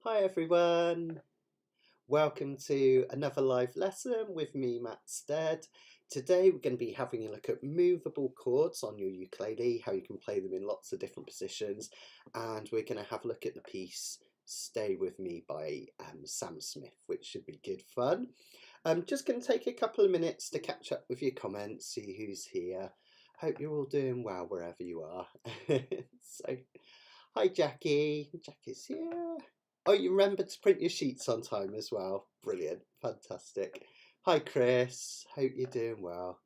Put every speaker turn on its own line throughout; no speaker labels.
Hi everyone, welcome to another live lesson with me, Matt Stead. Today we're going to be having a look at movable chords on your ukulele, how you can play them in lots of different positions, and we're going to have a look at the piece Stay With Me by Sam Smith, which should be good fun. I'm just going to take a couple of minutes to catch up with your comments, see who's here. Hope you're all doing well wherever you are. So, hi Jackie, Jackie's here. Oh, you remembered to print your sheets on time as well. Brilliant, fantastic. Hi Chris, hope you're doing well.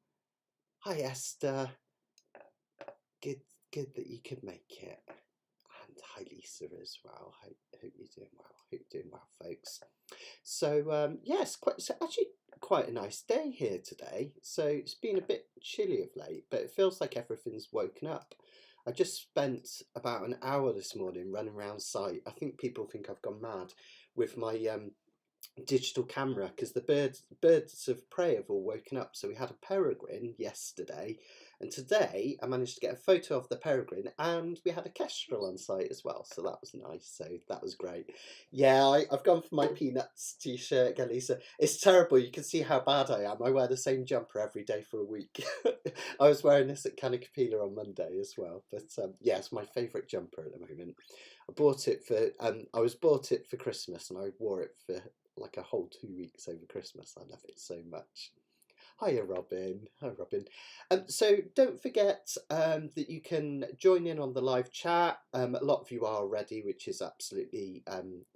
Hi Esther, good that you could make it. And hi Lisa as well. Hope you're doing well. Hope you're doing well, folks. So yes, actually quite a nice day here today. So it's been a bit chilly of late, but it feels like everything's woken up. I just spent about an hour this morning running around site. I think people think I've gone mad with my digital camera because the birds of prey have all woken up. So we had a peregrine yesterday, and today I managed to get a photo of the peregrine, and we had a kestrel on site as well, so that was nice. So that was great. Yeah, I've gone for my Peanuts t-shirt again, Lisa. It's terrible, you can see how bad I am. I wear the same jumper every day for a week. I was wearing this at Canacapila on Monday as well, but yeah, it's my favourite jumper at the moment. I bought it for Christmas, and I wore it for like a whole 2 weeks over Christmas. I love it so much. Hiya Robin. Hi Robin. So don't forget that you can join in on the live chat. A lot of you are already, which is absolutely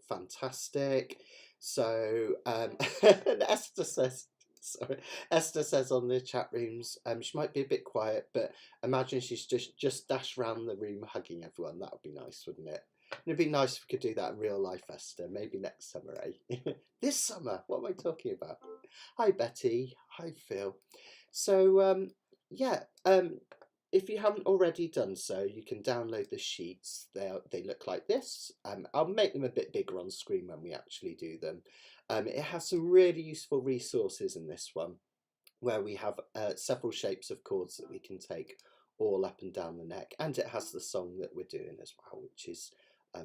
fantastic. So and Esther says, sorry, Esther says on the chat rooms, she might be a bit quiet, but imagine she's just dashed around the room hugging everyone. That would be nice, wouldn't it? It'd be nice if we could do that in real life, Esther. Maybe next summer, eh? This summer? What am I talking about? Hi, Betty. Hi, Phil. So, yeah, if you haven't already done so, you can download the sheets. They look like this. I'll make them a bit bigger on screen when we actually do them. It has some really useful resources in this one, where we have several shapes of chords that we can take all up and down the neck, and it has the song that we're doing as well, which is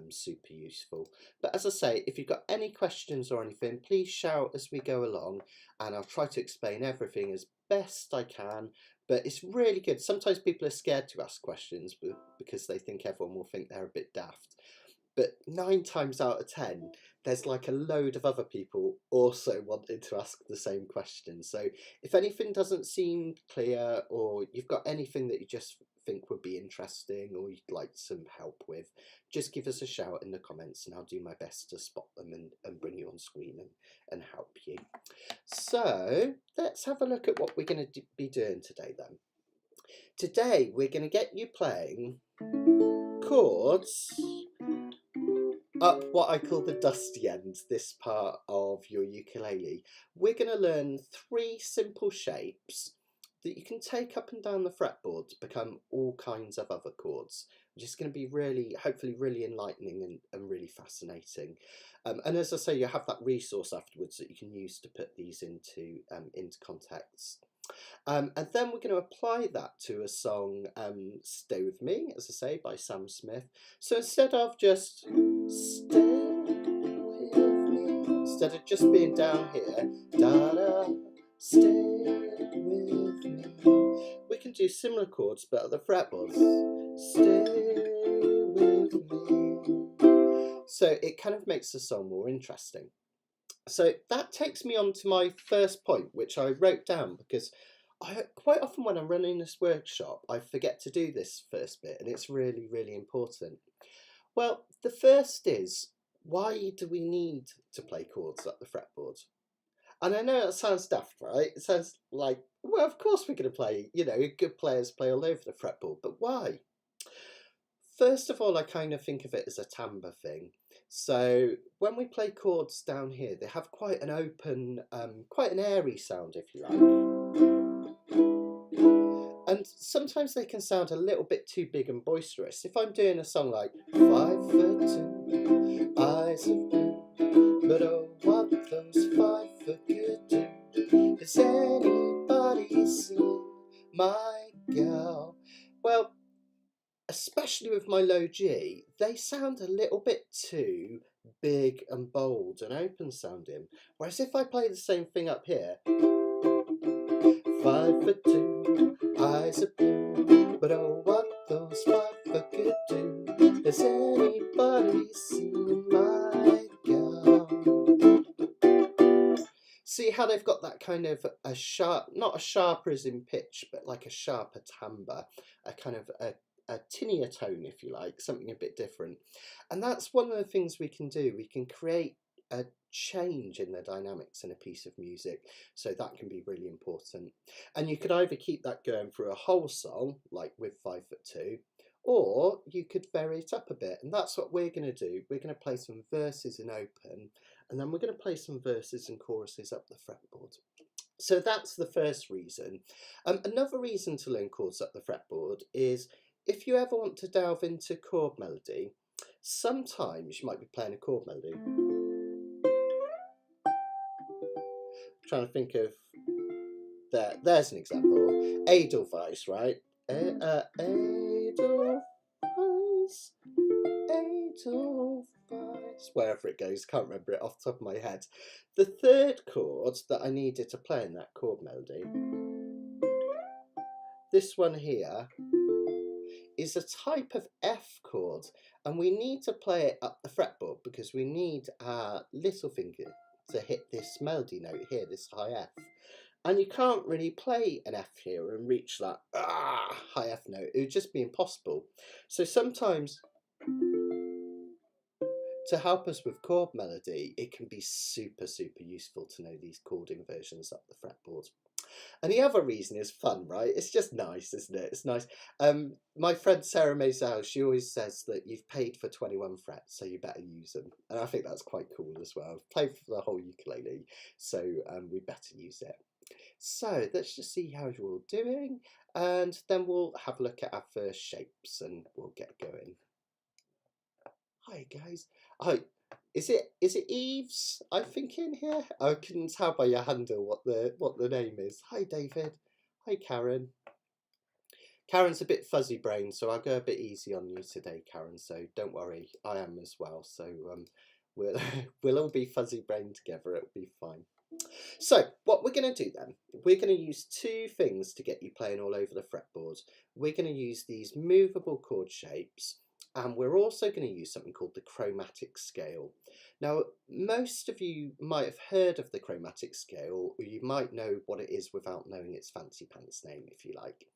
super useful. But as I say, if you've got any questions or anything, please shout as we go along, and I'll try to explain everything as best I can. But it's really good. Sometimes people are scared to ask questions because they think everyone will think they're a bit daft. But 9 times out of 10, there's like a load of other people also wanting to ask the same question. So if anything doesn't seem clear, or you've got anything that you just think would be interesting or you'd like some help with, just give us a shout in the comments and I'll do my best to spot them and bring you on screen and help you. So let's have a look at what we're going to be doing today then. Today we're going to get you playing chords up what I call the dusty end, this part of your ukulele. We're going to learn 3 simple shapes that you can take up and down the fretboard to become all kinds of other chords, which is going to be really, hopefully really enlightening and really fascinating. And as I say, you have that resource afterwards that you can use to put these into context. And then we're going to apply that to a song, Stay With Me, as I say, by Sam Smith. So instead of just stay with me, instead of just being down here, da-da, stay with me, we can do similar chords but at the fretboards. Stay with me. So it kind of makes the song more interesting. So that takes me on to my first point, which I wrote down because quite often when I'm running this workshop, I forget to do this first bit, and it's really, really important. Well, the first is, why do we need to play chords at the fretboard? And I know that sounds daft, right? It sounds like, well, of course we're going to play, you know, good players play all over the fretboard, but why? First of all, I kind of think of it as a timbre thing. So when we play chords down here, they have quite an open, quite an airy sound, if you like. And sometimes they can sound a little bit too big and boisterous. If I'm doing a song like 5'2", eyes of blue, but oh, what those 5 foot could do. Has anybody seen my girl? Well, especially with my low G, they sound a little bit too big and bold and open sounding. Whereas if I play the same thing up here, 5'2", eyes are blue, but oh, what those 5 could do. Has anybody seen my girl? See how they've got that kind of a sharp, not a sharper as in pitch, but like a sharper timbre, a kind of a tinnier tone, if you like, something a bit different. And that's one of the things we can do. We can create a change in the dynamics in a piece of music, so that can be really important. And you could either keep that going through a whole song, like with 5'2", or you could vary it up a bit, and that's what we're going to do. We're going to play some verses in open, and then we're going to play some verses and choruses up the fretboard. So that's the first reason. Another reason to learn chords up the fretboard is if you ever want to delve into chord melody, sometimes you might be playing a chord melody. Trying to think of there's an example. Edelweiss, right? Edelweiss, Edelweiss, wherever it goes, can't remember it off the top of my head. The third chord that I needed to play in that chord melody, this one here, is a type of F chord, and we need to play it up the fretboard because we need our little finger to hit this melody note here, this high F. And you can't really play an F here and reach that high F note. It would just be impossible. So sometimes, to help us with chord melody, it can be super useful to know these chord inversions up the fretboard. And the other reason is fun, right? It's just nice, isn't it? It's nice. My friend Sarah Maisel, she always says that you've paid for 21 frets, so you better use them. And I think that's quite cool as well. I've played for the whole ukulele, so we better use it. So let's just see how you're all doing, and then we'll have a look at our first shapes and we'll get going. Hi guys. Hi. Is it Eves? I'm thinking here. I can tell by your handle what the name is. Hi David. Hi Karen. Karen's a bit fuzzy brained, so I'll go a bit easy on you today, Karen. So don't worry, I am as well. So we'll all be fuzzy brained together. It'll be fine. So what we're going to do then, we're going to use two things to get you playing all over the fretboard. We're going to use these movable chord shapes, and we're also going to use something called the chromatic scale. Now, most of you might have heard of the chromatic scale, or you might know what it is without knowing its fancy pants name, if you like.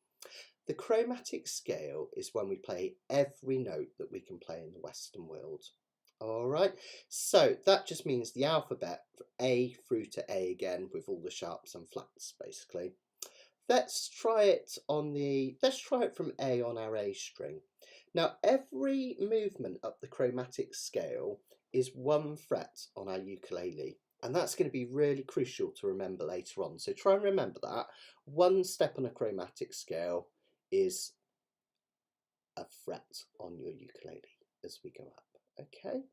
The chromatic scale is when we play every note that we can play in the Western world. All right, so that just means the alphabet, A through to A again, with all the sharps and flats, basically. Let's try it from A on our A string. Now, every movement up the chromatic scale is 1 fret on our ukulele, and that's going to be really crucial to remember later on. So try and remember that. 1 step on a chromatic scale is a fret on your ukulele as we go up. Okay,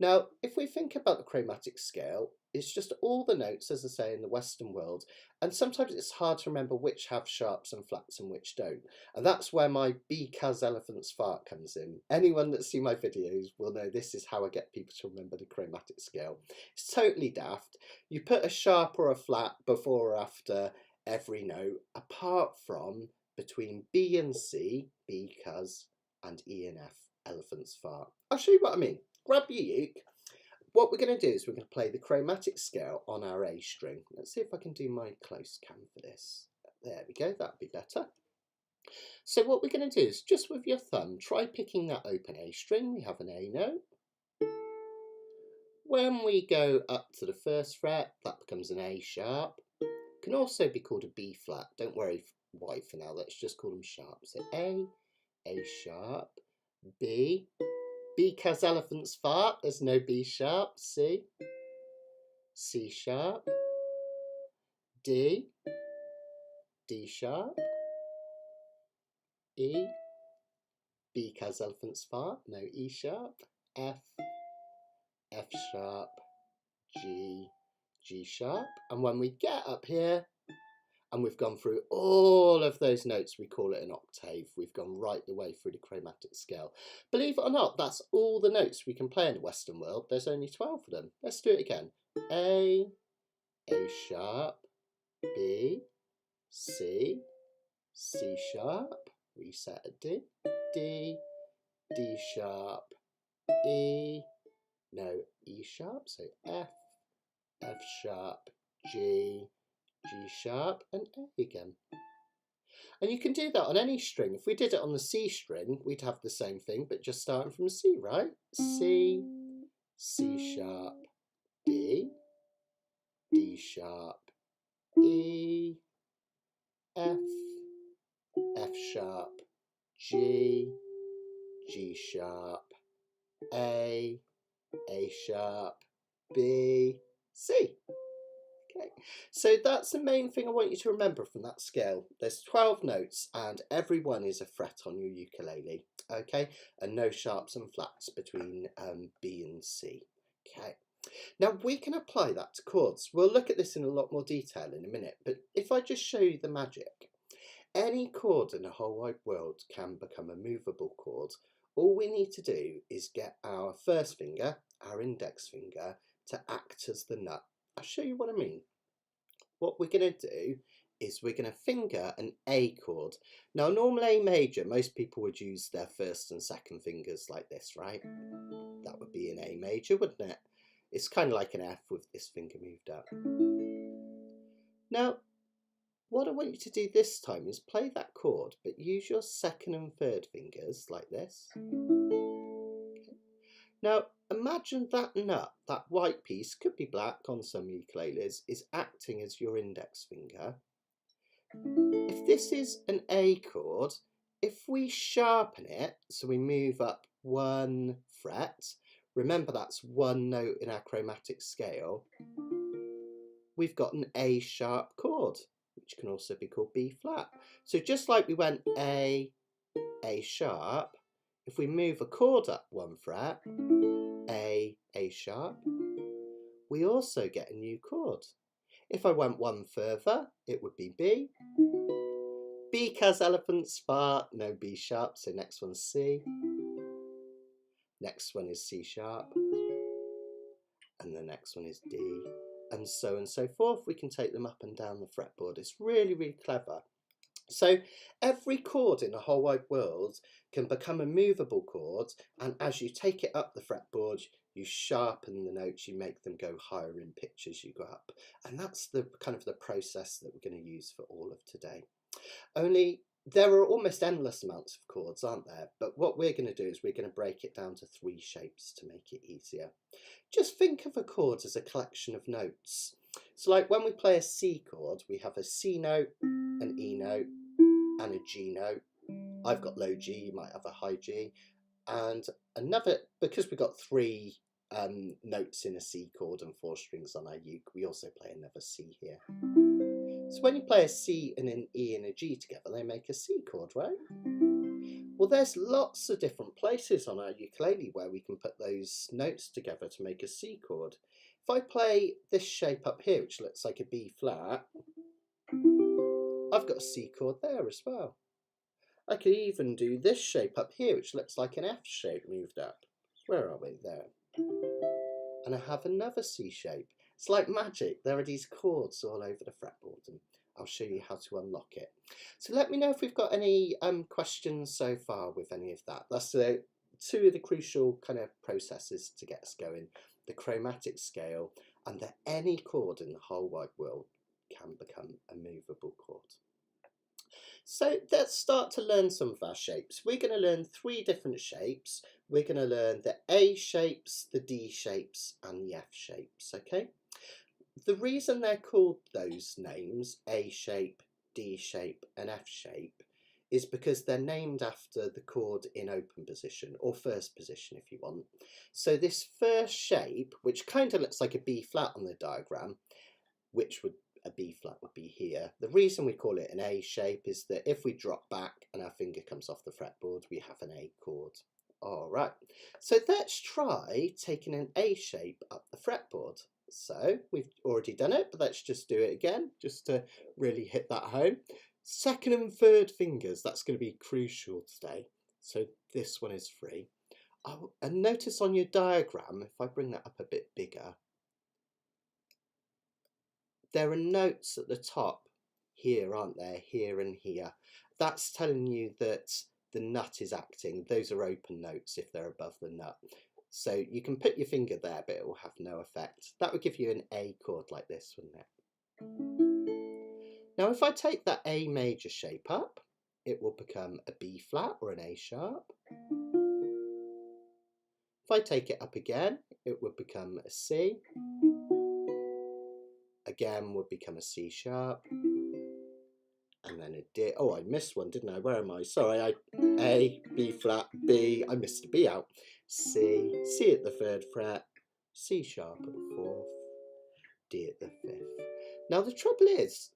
now if we think about the chromatic scale, it's just all the notes, as I say, in the Western world, and sometimes it's hard to remember which have sharps and flats and which don't, and that's where my because elephants fart comes in. Anyone that's seen my videos will know this is how I get people to remember the chromatic scale. It's totally daft. You put a sharp or a flat before or after every note, apart from between B and C, because, and E and F, elephants fart. I'll show you what I mean. Grab your uke. What we're going to do is we're going to play the chromatic scale on our A string. Let's see if I can do my close cam for this. There we go, that'd be better. So what we're going to do is, just with your thumb, try picking that open A string. We have an A note. When we go up to the first fret, that becomes an A sharp. It can also be called a B flat. Don't worry why for now, let's just call them sharp. So A sharp, B, because elephants fart, there's no B sharp, C sharp, D sharp, E, because elephants fart, no E sharp, F sharp, G sharp, and when we get up here, And we've gone through all of those notes. We call it an octave. We've gone right the way through the chromatic scale. Believe it or not, that's all the notes we can play in the Western world. There's only 12 of them. Let's do it again. A sharp, B, C, C sharp, reset at D, D, D sharp, E, no, E sharp, so F, F sharp, G, G sharp, and A again. And you can do that on any string. If we did it on the C string, we'd have the same thing, but just starting from C, right? C, C sharp, D, D sharp, E, F, F sharp, G, G sharp, A sharp, B, C. Okay, so that's the main thing I want you to remember from that scale. There's 12 notes and every one is a fret on your ukulele, okay, and no sharps and flats between B and C. Okay, now we can apply that to chords. We'll look at this in a lot more detail in a minute, but if I just show you the magic, any chord in the whole wide world can become a movable chord. All we need to do is get our first finger, our index finger, to act as the nut. I'll show you what I mean. What we're going to do is we're going to finger an A chord. Now, normal A major, most people would use their first and second fingers like this, right? That would be an A major, wouldn't it? It's kind of like an F with this finger moved up. Now, what I want you to do this time is play that chord, but use your second and third fingers like this. Okay. Now, imagine that nut, that white piece, could be black on some ukuleles, is acting as your index finger. If this is an A chord, if we sharpen it, so we move up one fret, remember that's one note in our chromatic scale, we've got an A sharp chord, which can also be called B flat. So just like we went A sharp, if we move a chord up one fret, A sharp, we also get a new chord. If I went one further, it would be B. Because elephants fart, no B sharp, so next one's C. Next one is C sharp. And the next one is D. And so forth. We can take them up and down the fretboard. It's really, really clever. So every chord in the whole wide world can become a movable chord, and as you take it up the fretboard, you sharpen the notes, you make them go higher in pitch as you go up. And that's the kind of the process that we're going to use for all of today. Only there are almost endless amounts of chords, aren't there? But what we're going to do is we're going to break it down to 3 shapes to make it easier. Just think of a chord as a collection of notes. So like when we play a C chord, we have a C note, an E note, and a G note. I've got low G, you might have a high G. And another, because we've got 3 notes in a C chord and 4 strings on our uke, we also play another C here. So when you play a C and an E and a G together, they make a C chord, right? Well, there's lots of different places on our ukulele where we can put those notes together to make a C chord. If I play this shape up here, which looks like a B flat, I've got a C chord there as well. I could even do this shape up here, which looks like an F shape moved up. Where are we? There. And I have another C shape. It's like magic. There are these chords all over the fretboard, and I'll show you how to unlock it. So let me know if we've got any questions so far with any of that. That's 2 of the crucial kind of processes to get us going. The chromatic scale, and that any chord in the whole wide world can become a movable chord. So let's start to learn some of our shapes. We're going to learn 3 different shapes. We're going to learn the A shapes, the D shapes, and the F shapes, okay? The reason they're called those names, A shape, D shape, and F shape, is because they're named after the chord in open position, or first position if you want. So this first shape, which kind of looks like a B flat on the diagram, which would a B flat would be here. The reason we call it an A shape is that if we drop back and our finger comes off the fretboard, we have an A chord. All right, so let's try taking an A shape up the fretboard. So we've already done it, but let's just do it again, just to really hit that home. Second and third fingers, that's going to be crucial today. So this one is free. Oh, and notice on your diagram, if I bring that up a bit bigger, there are notes at the top here, aren't there? Here and here. That's telling you that the nut is acting. Those are open notes if they're above the nut. So you can put your finger there, but it will have no effect. That would give you an A chord like this, wouldn't it? Now, if I take that A major shape up, it will become a B flat or an A sharp. If I take it up again, it would become a C. Again, would become a C sharp. And then a D. Oh, I missed one, didn't I? Where am I? Sorry, A, B flat, B. I missed a B out. C, C at the 3rd fret, C sharp at the 4th, D at the 5th. Now the trouble is,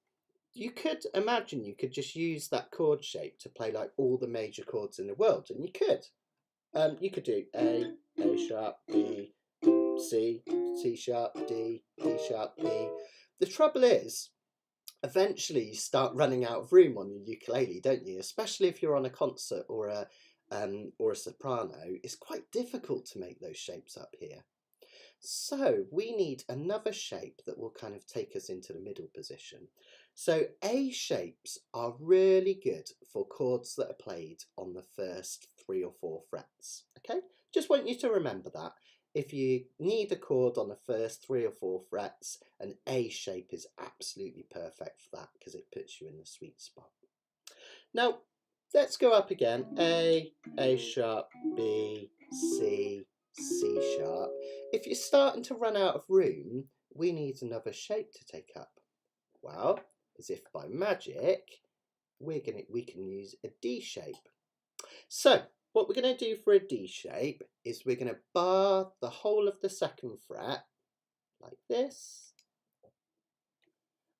you could imagine you could just use that chord shape to play like all the major chords in the world, and you could. You could do A sharp, B, C, C sharp, D, D sharp, B. The trouble is, eventually you start running out of room on your ukulele, don't you? Especially if you're on a concert or a soprano. It's quite difficult to make those shapes up here. So we need another shape that will kind of take us into the middle position. So A shapes are really good for chords that are played on the first 3 or 4 frets. Okay, just want you to remember that. If you need a chord on the first 3 or 4 frets, an A shape is absolutely perfect for that because it puts you in the sweet spot. Now, let's go up again. A sharp, B, C, C sharp. If you're starting to run out of room, we need another shape to take up. Well, as if by magic, we can use a D shape. So, what we're going to do for a D shape is we're going to bar the whole of the 2nd fret like this,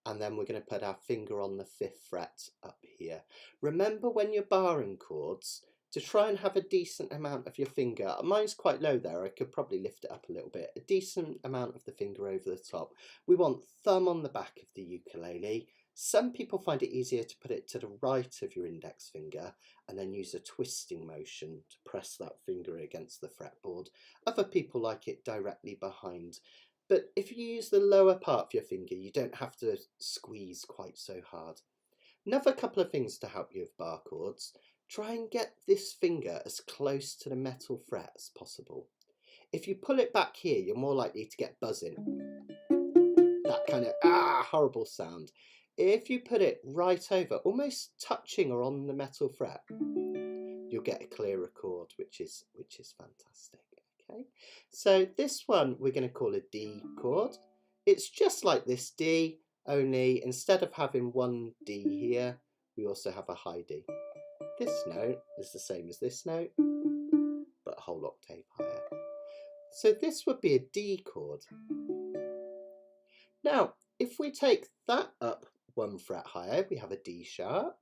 and then we're going to put our finger on the 5th fret up here. Remember when you're barring chords, to try and have a decent amount of your finger, mine's quite low there, I could probably lift it up a little bit, a decent amount of the finger over the top. We want thumb on the back of the ukulele. Some people find it easier to put it to the right of your index finger and then use a twisting motion to press that finger against the fretboard. Other people like it directly behind. But if you use the lower part of your finger, you don't have to squeeze quite so hard. Another couple of things to help you with bar chords. Try and get this finger as close to the metal fret as possible. If you pull it back here, you're more likely to get buzzing. That kind of horrible sound. If you put it right over, almost touching or on the metal fret, you'll get a clearer chord, which is fantastic. Okay, so this one we're going to call a D chord. It's just like this D, only instead of having one D here, we also have a high D. This note is the same as this note, but a whole octave higher. So this would be a D chord. Now, if we take that up 1 fret higher, we have a D sharp.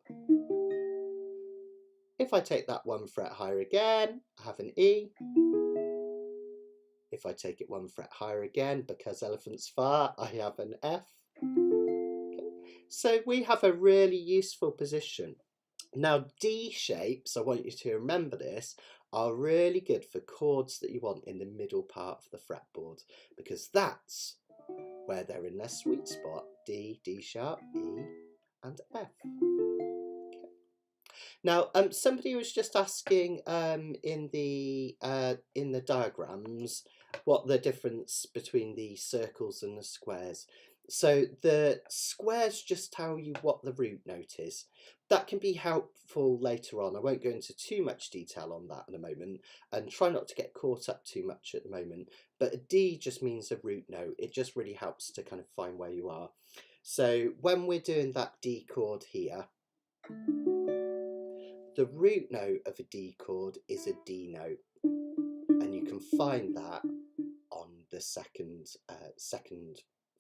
If I take that 1 fret higher again, I have an E. If I take it 1 fret higher again, because elephants fart, I have an F. Okay. So we have a really useful position. Now, D shapes, I want you to remember this, are really good for chords that you want in the middle part of the fretboard, because that's where they're in their sweet spot. D, D sharp, E, and F. Okay. Now, somebody was just asking in the diagrams what the difference between the circles and the squares. So the squares just tell you what the root note is. That can be helpful later on. I won't go into too much detail on that in a moment, and try not to get caught up too much at the moment. But a D just means a root note. It just really helps to kind of find where you are. So when we're doing that D chord here, the root note of a D chord is a D note, and you can find that on the second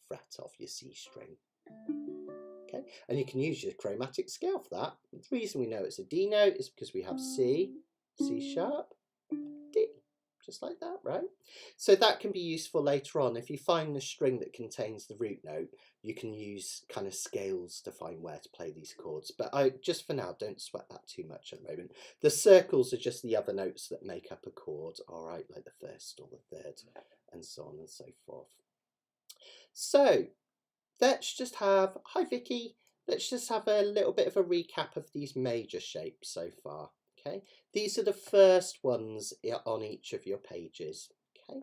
fret of your C string. Okay, and you can use your chromatic scale for that. The reason we know it's a D note is because we have C, C sharp, D. just like that, right? So that can be useful later on. If you find the string that contains the root note, you can use kind of scales to find where to play these chords. But just for now, don't sweat that too much at the moment. The circles are just the other notes that make up a chord, all right, like the first or the third, and so on and so forth. So let's just have, hi Vicky, let's just have a little bit of a recap of these major shapes so far. Okay, these are the first ones on each of your pages. Okay,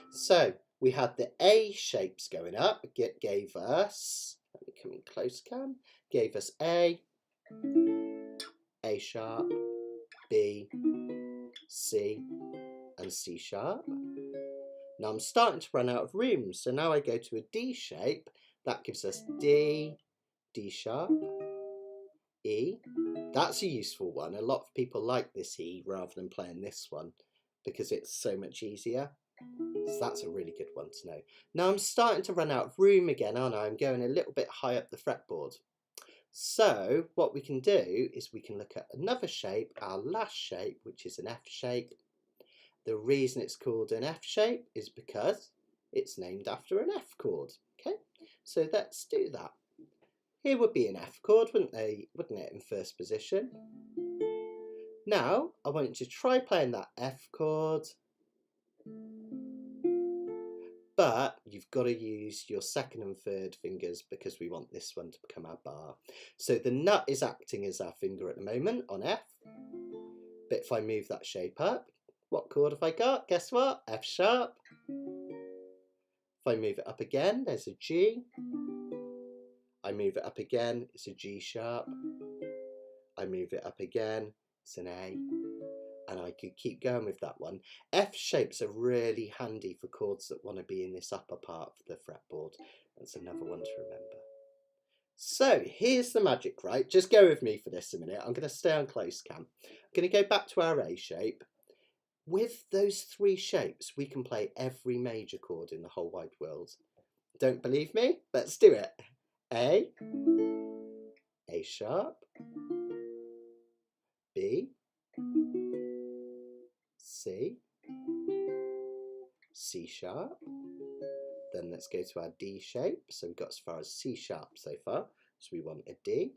so we had the A shapes going up, gave us, let me come in close Cam, gave us A sharp, B, C, and C sharp. Now I'm starting to run out of room, so now I go to a D shape, that gives us D, D sharp, E. That's a useful one. A lot of people like this E rather than playing this one because it's so much easier. So that's a really good one to know. Now I'm starting to run out of room again, aren't I? I'm going a little bit high up the fretboard. So what we can do is we can look at another shape, our last shape, which is an F shape. The reason it's called an F shape is because it's named after an F chord. Okay, so let's do that. Here would be an F chord, wouldn't it, in first position? Now, I want you to try playing that F chord, but you've got to use your second and third fingers because we want this one to become our bar. So the nut is acting as our finger at the moment on F, but if I move that shape up, what chord have I got? Guess what? F sharp. If I move it up again, there's a G. I move it up again, it's a G sharp. I move it up again, it's an A. And I could keep going with that one. F shapes are really handy for chords that want to be in this upper part of the fretboard. That's another one to remember. So here's the magic, right? Just go with me for this a minute. I'm going to stay on close cam. I'm going to go back to our A shape. With those three shapes, we can play every major chord in the whole wide world. Don't believe me? Let's do it. A sharp, B, C, C sharp. Then let's go to our D shape. So we've got as far as C sharp so far. So we want a D,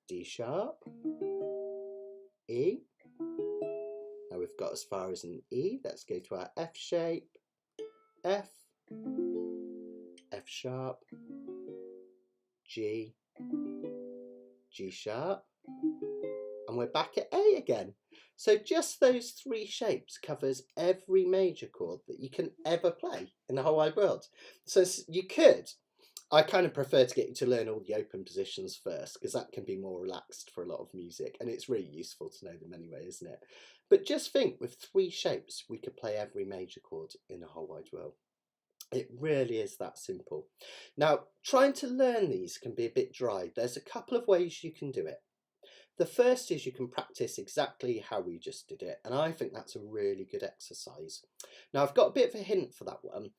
D sharp, E. Now we've got as far as an E. Let's go to our F shape, F, F sharp, G, G sharp, and we're back at A again. So just those three shapes covers every major chord that you can ever play in the whole wide world. So you could, I kind of prefer to get you to learn all the open positions first because that can be more relaxed for a lot of music and it's really useful to know them anyway, isn't it? But just think, with three shapes we could play every major chord in the whole wide world. It really is that simple. Now, trying to learn these can be a bit dry. There's a couple of ways you can do it. The first is you can practice exactly how we just did it, and I think that's a really good exercise. Now, I've got a bit of a hint for that one.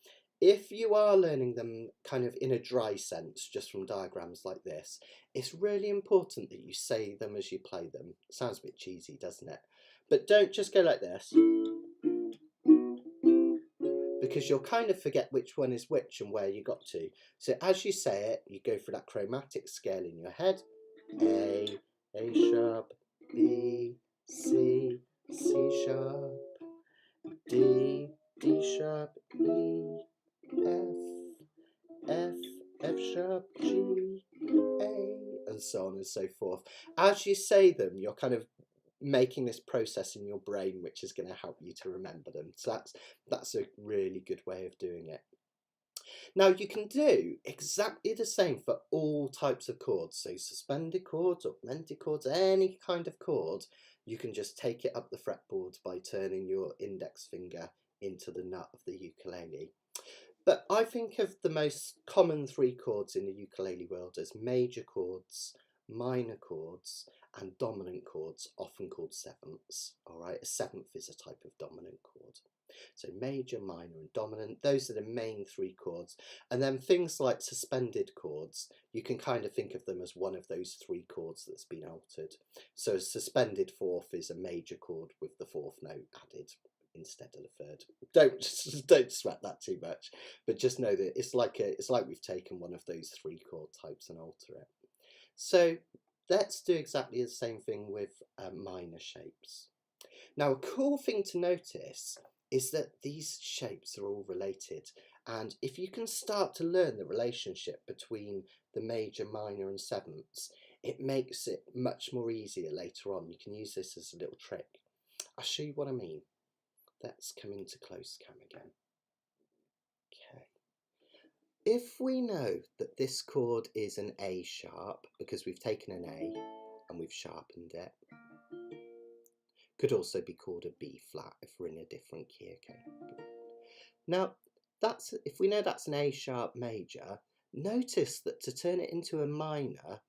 If you are learning them kind of in a dry sense, just from diagrams like this, it's really important that you say them as you play them. It sounds a bit cheesy, doesn't it? But don't just go like this, because you'll kind of forget which one is which and where you got to. So as you say it, you go through that chromatic scale in your head. A sharp, B, C, C sharp, D, D sharp, E, F sharp, G, A, and so on and so forth. As you say them, you're kind of making this process in your brain which is going to help you to remember them. So that's a really good way of doing it. Now you can do exactly the same for all types of chords, so suspended chords, augmented chords, any kind of chord. You can just take it up the fretboard by turning your index finger into the nut of the ukulele. But I think of the most common three chords in the ukulele world as major chords, minor chords, and dominant chords, often called sevenths. All right, a seventh is a type of dominant chord. So major, minor and dominant, those are the main three chords. And then things like suspended chords, you can kind of think of them as one of those three chords that's been altered. So a suspended fourth is a major chord with the fourth note added instead of the third. Don't sweat that too much, but just know that it's like we've taken one of those three chord types and alter it. So let's do exactly the same thing with minor shapes. Now, a cool thing to notice is that these shapes are all related, and if you can start to learn the relationship between the major, minor and sevenths, it makes it much more easier later on. You can use this as a little trick. I'll show you what I mean. Let's come into close cam again. Okay. If we know that this chord is an A sharp, because we've taken an A and we've sharpened it, could also be called a B flat if we're in a different key, okay? Now, if we know that's an A sharp major, notice that to turn it into a minor,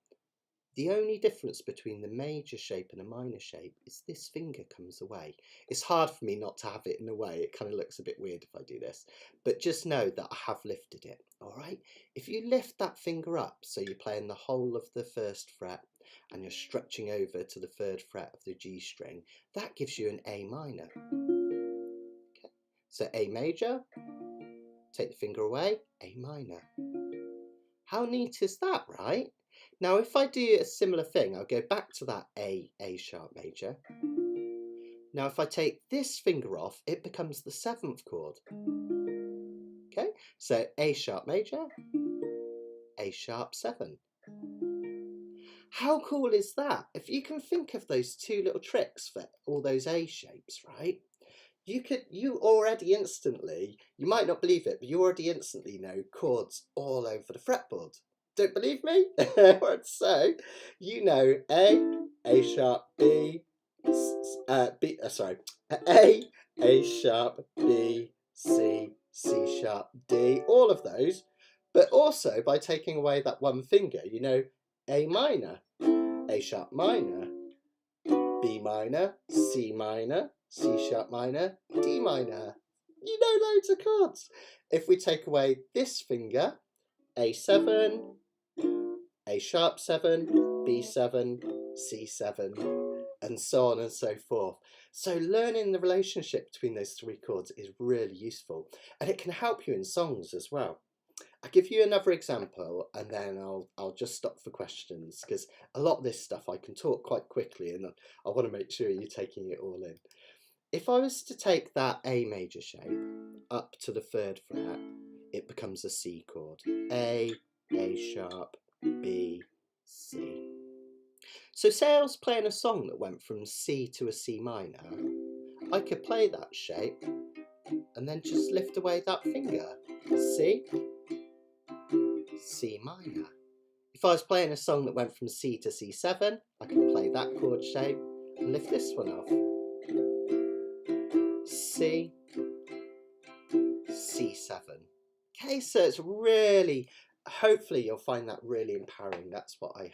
the only difference between the major shape and a minor shape is this finger comes away. It's hard for me not to have it in a way. It kind of looks a bit weird if I do this, but just know that I have lifted it, all right? If you lift that finger up, so you're playing the whole of the first fret and you're stretching over to the third fret of the G string, that gives you an A minor. Okay. So A major, take the finger away, A minor. How neat is that, right? Now, if I do a similar thing, I'll go back to that A sharp major. Now, if I take this finger off, it becomes the seventh chord. Okay, so A sharp major, A sharp 7. How cool is that? If you can think of those two little tricks for all those A shapes, right? You already instantly, you might not believe it, but you already instantly know chords all over the fretboard. Don't believe me? So, you know A sharp, A sharp, B, C, C sharp, D, all of those. But also by taking away that one finger, you know A minor, A sharp minor, B minor, C minor, C sharp minor, D minor. You know loads of chords. If we take away this finger, A7, A sharp 7, B7, C7, and so on and so forth. So learning the relationship between those three chords is really useful, and it can help you in songs as well. I'll give you another example and then I'll just stop for questions, because a lot of this stuff I can talk quite quickly and I want to make sure you're taking it all in. If I was to take that A major shape up to the third fret, it becomes a C chord. A sharp, B, C. So say I was playing a song that went from C to a C minor, I could play that shape and then just lift away that finger. C, C minor. If I was playing a song that went from C to C7, I could play that chord shape and lift this one off. C, C7. Okay, so it's really, hopefully you'll find that really empowering. That's what I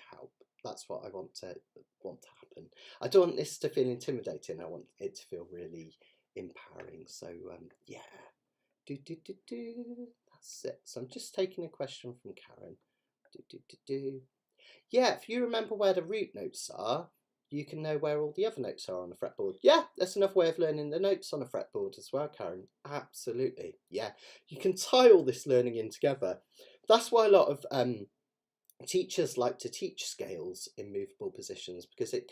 want to happen. I don't want this to feel intimidating. I want it to feel really empowering. So yeah, that's it. So I'm just taking a question from Karen. Yeah, if you remember where the root notes are, you can know where all the other notes are on the fretboard. Yeah, that's another way of learning the notes on a fretboard as well, Karen. Absolutely. Yeah, you can tie all this learning in together. That's why a lot of teachers like to teach scales in movable positions, because it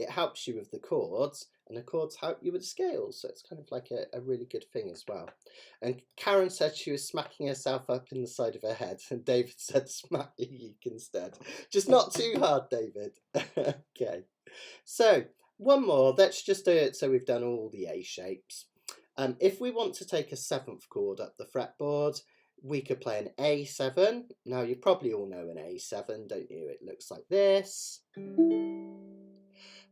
helps you with the chords, and the chords help you with the scales, so it's kind of like a really good thing as well. And Karen said she was smacking herself up in the side of her head, and David said smack your yeek instead. Just not too hard, David. Okay, so one more. Let's just do it so we've done all the A shapes. If we want to take a seventh chord up the fretboard, we could play an A7. Now, you probably all know an A7, don't you? It looks like this.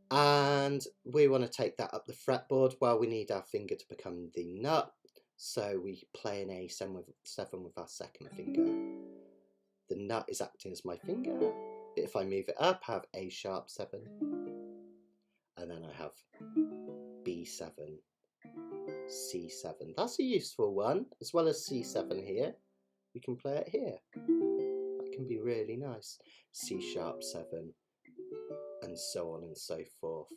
And we want to take that up the fretboard. Well, we need our finger to become the nut. So we play an A7 with our second finger. The nut is acting as my finger. But if I move it up, I have A sharp 7, have B7, C7. That's a useful one. As well as C7 here, we can play it here. That can be really nice. C#7, and so on and so forth.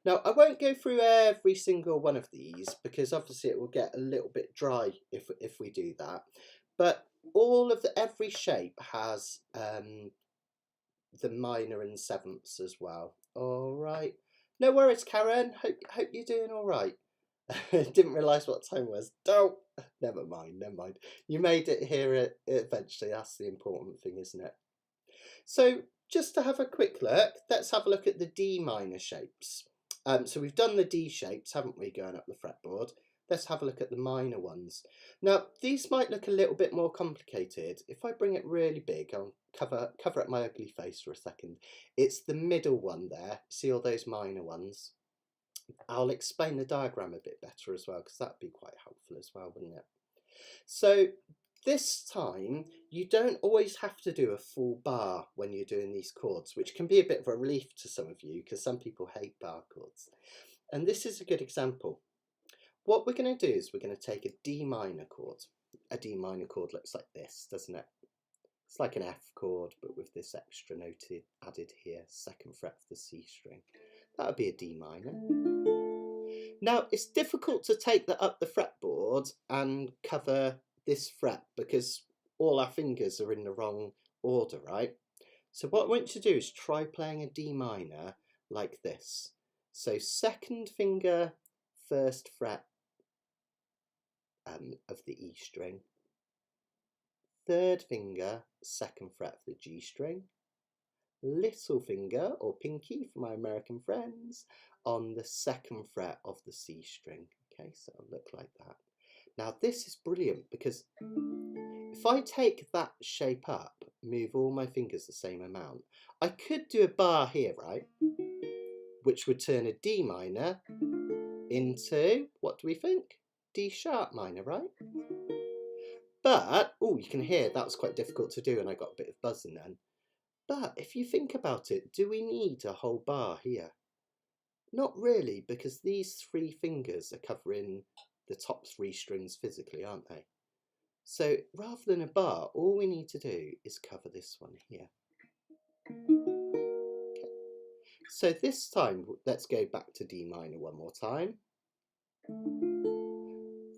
Now, I won't go through every single one of these because obviously it will get a little bit dry if we do that. But every shape has the minor and sevenths as well. All right. No worries, Karen. Hope you're doing all right. Didn't realise what time it was. Don't. Never mind. You made it here eventually. That's the important thing, isn't it? So just to have a quick look, let's have a look at the D minor shapes. So we've done the D shapes, haven't we, going up the fretboard? Let's have a look at the minor ones. Now, these might look a little bit more complicated. If I bring it really big, I'll cover up my ugly face for a second. It's the middle one there. See all those minor ones? I'll explain the diagram a bit better as well, because that'd be quite helpful as well, wouldn't it? So this time, you don't always have to do a full bar when you're doing these chords, which can be a bit of a relief to some of you, because some people hate bar chords. And this is a good example. What we're going to do is we're going to take a D minor chord. A D minor chord looks like this, doesn't it? It's like an F chord, but with this extra note added here, 2nd fret of the C string. That would be a D minor. Now, it's difficult to take that up the fretboard and cover this fret because all our fingers are in the wrong order, right? So what I want you to do is try playing a D minor like this. So 2nd finger, 1st fret of the E string, 3rd finger, 2nd fret of the G string, little finger or pinky for my American friends on the 2nd fret of the C string. Okay, so it'll look like that. Now this is brilliant because if I take that shape up, move all my fingers the same amount, I could do a bar here, right? Which would turn a D minor into, what do we think? D sharp minor, right? But, oh, you can hear that was quite difficult to do and I got a bit of buzzing then. But if you think about it, do we need a whole bar here? Not really, because these 3 fingers are covering the top 3 strings physically, aren't they? So rather than a bar, all we need to do is cover this one here. Okay. So this time, let's go back to D minor one more time.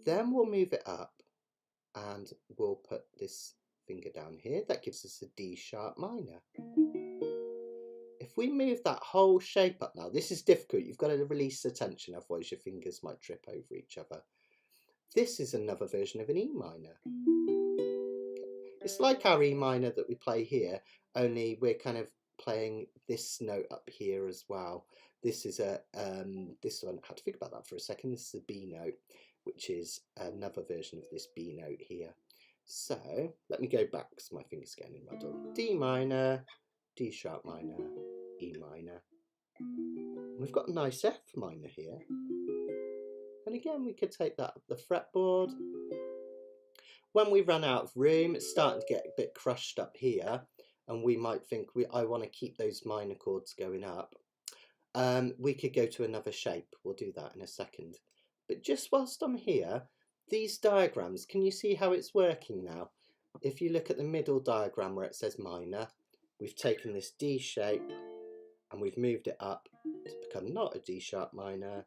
Then we'll move it up and we'll put this finger down here. That gives us a D sharp minor. If we move that whole shape up now, this is difficult. You've got to release the tension, otherwise your fingers might trip over each other. This is another version of an E minor. It's like our E minor that we play here, only we're kind of playing this note up here as well. This is this one, I had to think about that for a second. This is a B note, which is another version of this B note here. So let me go back because my finger's getting muddled. D minor, D sharp minor, E minor. We've got a nice F minor here. And again, we could take that up the fretboard. When we run out of room, it's starting to get a bit crushed up here, and we might think I want to keep those minor chords going up. We could go to another shape. We'll do that in a second. But just whilst I'm here, these diagrams, can you see how it's working now? If you look at the middle diagram where it says minor, we've taken this D shape and we've moved it up to become not a D sharp minor,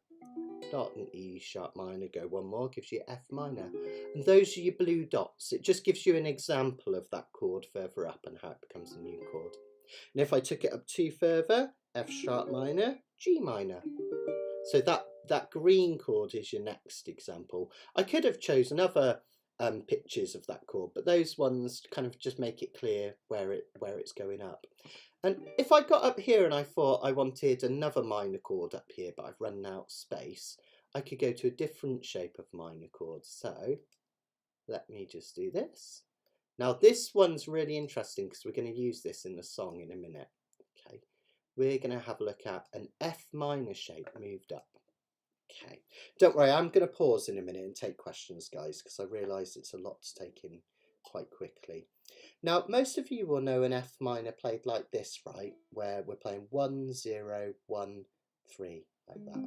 not an E sharp minor, go one more, gives you F minor. And those are your blue dots. It just gives you an example of that chord further up and how it becomes a new chord. And if I took it up 2 further, F sharp minor, G minor. So that green chord is your next example. I could have chosen other pictures of that chord, but those ones kind of just make it clear where it's going up. And if I got up here and I thought I wanted another minor chord up here, but I've run out of space, I could go to a different shape of minor chord. So let me just do this. Now this one's really interesting because we're going to use this in the song in a minute. Okay, we're going to have a look at an F minor shape moved up. Okay, don't worry, I'm going to pause in a minute and take questions, guys, because I realise it's a lot to take in quite quickly. Now, most of you will know an F minor played like this, right? Where we're playing 1, 0, 1, 3 like that.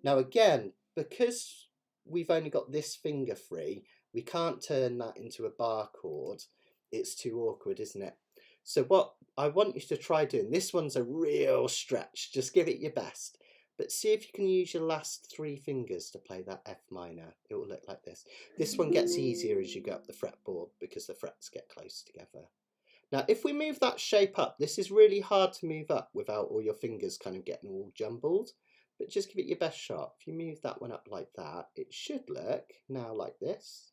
Now again, because we've only got this finger free, we can't turn that into a bar chord. It's too awkward, isn't it? So what I want you to try doing, this one's a real stretch, just give it your best. But see if you can use your last 3 fingers to play that F minor. It will look like this. This one gets easier as you go up the fretboard because the frets get close together. Now, if we move that shape up, this is really hard to move up without all your fingers kind of getting all jumbled. But just give it your best shot. If you move that one up like that, it should look now like this.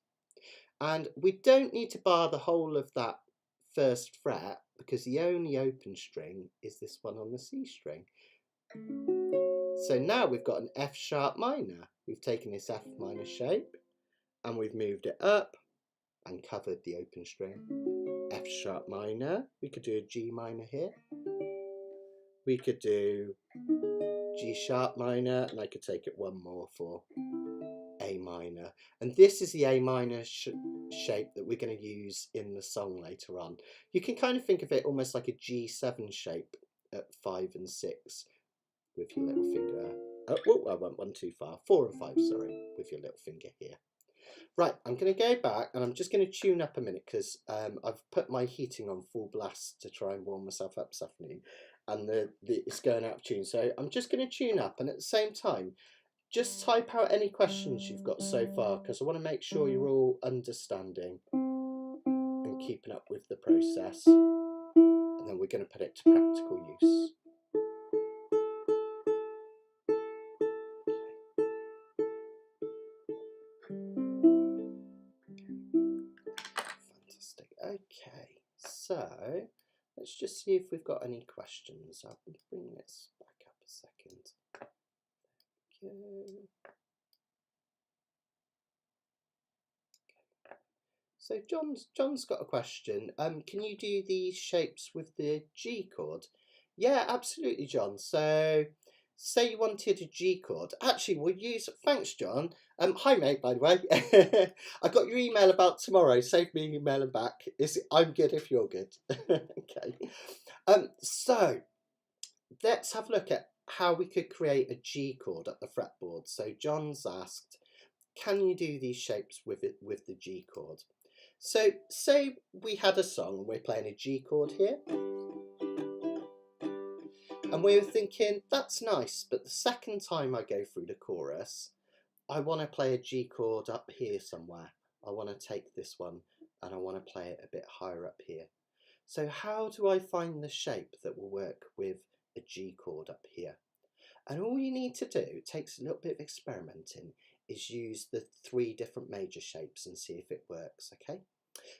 And we don't need to bar the whole of that first fret because the only open string is this one on the C string. So now we've got an F sharp minor. We've taken this F minor shape and we've moved it up and covered the open string. F sharp minor. We could do a G minor here. We could do G sharp minor, and I could take it one more for A minor. And this is the A minor shape that we're going to use in the song later on. You can kind of think of it almost like a G7 shape at 5 and 6 with your little finger. Oh, I went one too far. 4 and 5, sorry, with your little finger here. Right, I'm going to go back and I'm just going to tune up a minute because I've put my heating on full blast to try and warm myself up this afternoon, and it's going out of tune. So I'm just going to tune up, and at the same time, just type out any questions you've got so far because I want to make sure you're all understanding and keeping up with the process, and then we're going to put it to practical use. Okay, so let's just see if we've got any questions. I'll bring this back up a second. Okay. So John's got a question. Can you do these shapes with the G chord? Yeah, absolutely, John. So say you wanted a G chord. Actually, we'll use, thanks, John. Hi, mate, by the way. I got your email about tomorrow. Save me emailing back. I'm good if you're good. Okay. So let's have a look at how we could create a G chord at the fretboard. So John's asked, can you do these shapes with the G chord? So say we had a song and we're playing a G chord here. And we were thinking, that's nice, but the second time I go through the chorus, I want to play a G chord up here somewhere. I want to take this one and I want to play it a bit higher up here. So how do I find the shape that will work with a G chord up here? And all you need to do, it takes a little bit of experimenting, is use the 3 different major shapes and see if it works, okay?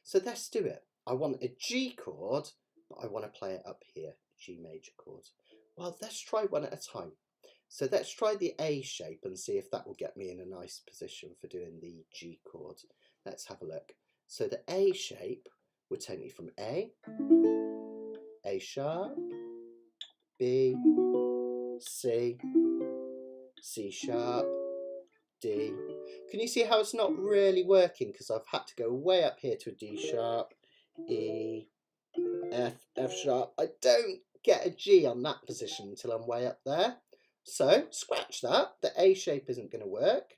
So let's do it. I want a G chord, but I want to play it up here, G major chord. Well, let's try one at a time. So let's try the A shape and see if that will get me in a nice position for doing the G chord. Let's have a look. So the A shape would take me from A sharp, B, C, C sharp, D. Can you see how it's not really working because I've had to go way up here to a D sharp, E, F sharp. I don't get a G on that position until I'm way up there. So scratch that. The A shape isn't going to work.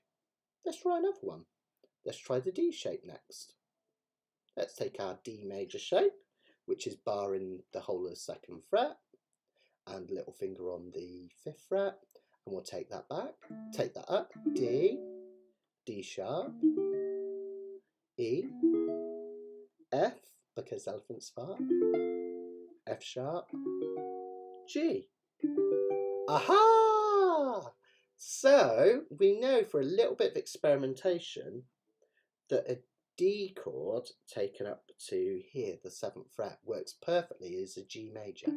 Let's try another one. Let's try the D shape next. Let's take our D major shape, which is barring the whole of the 2nd fret, and little finger on the 5th fret, and we'll take that back, take that up, D, D sharp, E, F, because elephant's fart, F sharp, G. Aha! So we know for a little bit of experimentation that a D chord taken up to here, the 7th fret, works perfectly as a G major.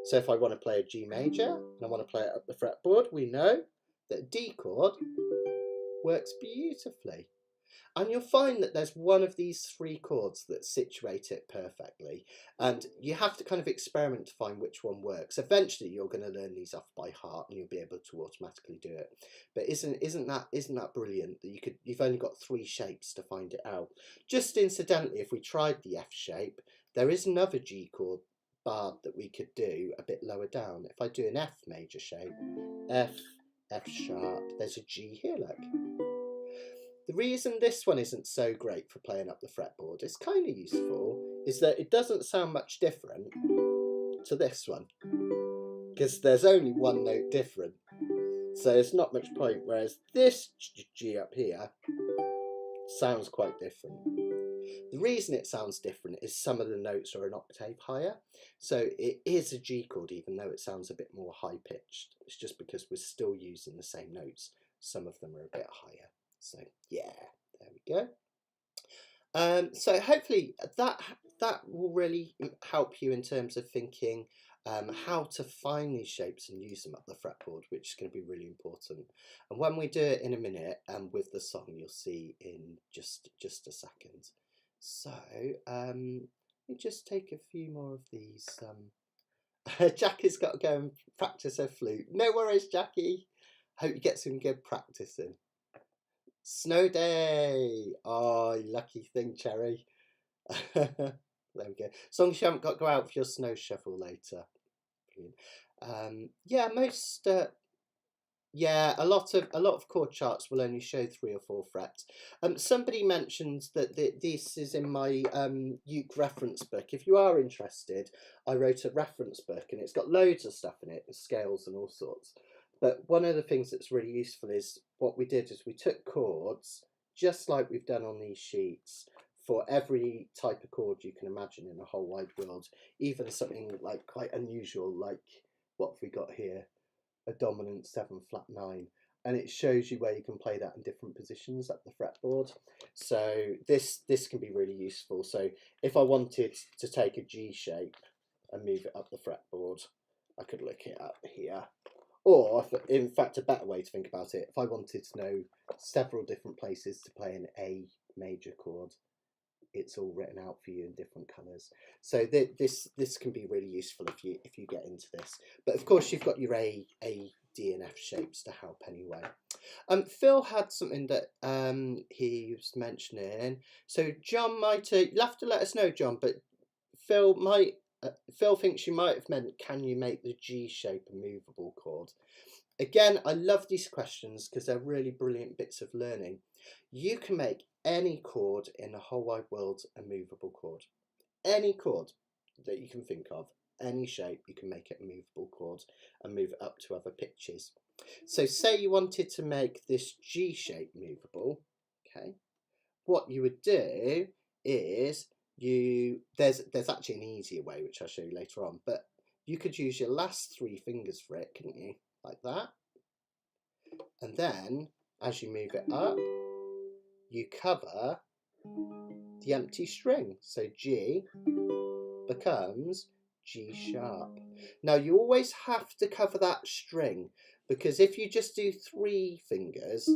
So if I want to play a G major and I want to play it up the fretboard, we know that a D chord works beautifully. And you'll find that there's one of these 3 chords that situate it perfectly. And you have to kind of experiment to find which one works. Eventually you're going to learn these off by heart and you'll be able to automatically do it. But isn't that brilliant that you've only got 3 shapes to find it out. Just incidentally, if we tried the F shape, there is another G chord bar that we could do a bit lower down. If I do an F major shape, F, F sharp, there's a G here, look. The reason this one isn't so great for playing up the fretboard, it's kind of useful, is that it doesn't sound much different to this one, because there's only one note different, so it's not much point, whereas this G up here sounds quite different. The reason it sounds different is some of the notes are an octave higher, so it is a G chord even though it sounds a bit more high pitched. It's just because we're still using the same notes, some of them are a bit higher. So yeah, there we go. So hopefully that will really help you in terms of thinking how to find these shapes and use them up the fretboard, which is going to be really important. And when we do it in a minute with the song, you'll see in just a second. So let me just take a few more of these. Jackie's got to go and practice her flute. No worries, Jackie. Hope you get some good practice in. Snow day. Oh, lucky thing, Cherry. There we go. As long as you haven't got to go out for your snow shovel later. Yeah, most yeah, a lot of chord charts will only show 3 or 4 frets. Somebody mentioned that this is in my uke reference book. If you are interested, I wrote a reference book and it's got loads of stuff in it, scales and all sorts. But one of the things that's really useful is what we did is we took chords, just like we've done on these sheets, for every type of chord you can imagine in the whole wide world, even something like quite unusual, like what have we got here? A dominant 7 flat 9, and it shows you where you can play that in different positions up the fretboard. So this can be really useful. So if I wanted to take a G shape and move it up the fretboard, I could look it up here. Or, in fact, a better way to think about it, if I wanted to know several different places to play an A major chord, it's all written out for you in different colours. So this can be really useful if you get into this. But of course, you've got your A, D, and F shapes to help anyway. Phil had something that he was mentioning. So John might you'll have to let us know, John. But Phil thinks you might have meant, can you make the G shape a movable chord? Again, I love these questions because they're really brilliant bits of learning. You can make any chord in the whole wide world a movable chord. Any chord that you can think of, any shape, you can make it a movable chord and move it up to other pitches. So say you wanted to make this G shape movable, okay, what you would do is there's actually an easier way which I'll show you later on, but you could use your last 3 fingers for it, couldn't you? Like that. And then as you move it up, you cover the empty string. So G becomes G sharp. Now you always have to cover that string, because if you just do 3 fingers,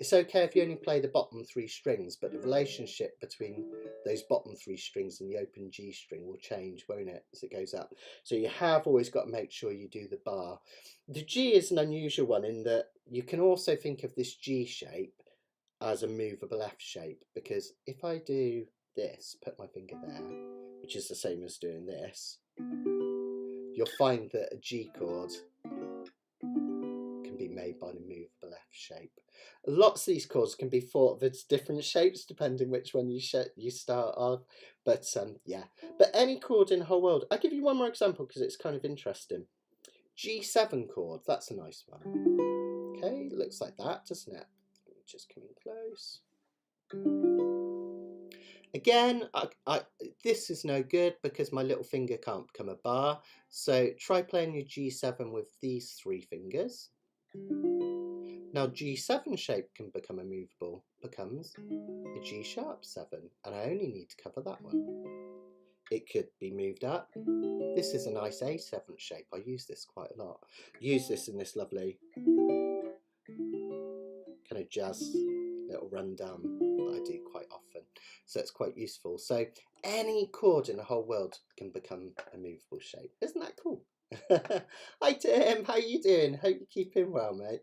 it's okay if you only play the bottom 3 strings, but the relationship between those bottom 3 strings and the open G string will change, won't it, as it goes up. So you have always got to make sure you do the bar. The G is an unusual one in that you can also think of this G shape as a movable F shape, because if I do this, put my finger there, which is the same as doing this, you'll find that a G chord can be made by the movable F shape. Lots of these chords can be thought of as different shapes depending which one you start off, but yeah. But any chord in the whole world. I'll give you one more example because it's kind of interesting. G7 chord, that's a nice one. Okay, looks like that, doesn't it? Let me just come in close. Again, this is no good because my little finger can't become a bar. So try playing your G7 with these 3 fingers. Now G7 shape can become a movable, becomes a G sharp 7, and I only need to cover that one. It could be moved up. This is a nice A7 shape. I use this quite a lot. Use this in this lovely kind of jazz little rundown that I do quite often. So it's quite useful. So any chord in the whole world can become a movable shape. Isn't that cool? Hi Tim, how you doing? Hope you're keeping well, mate.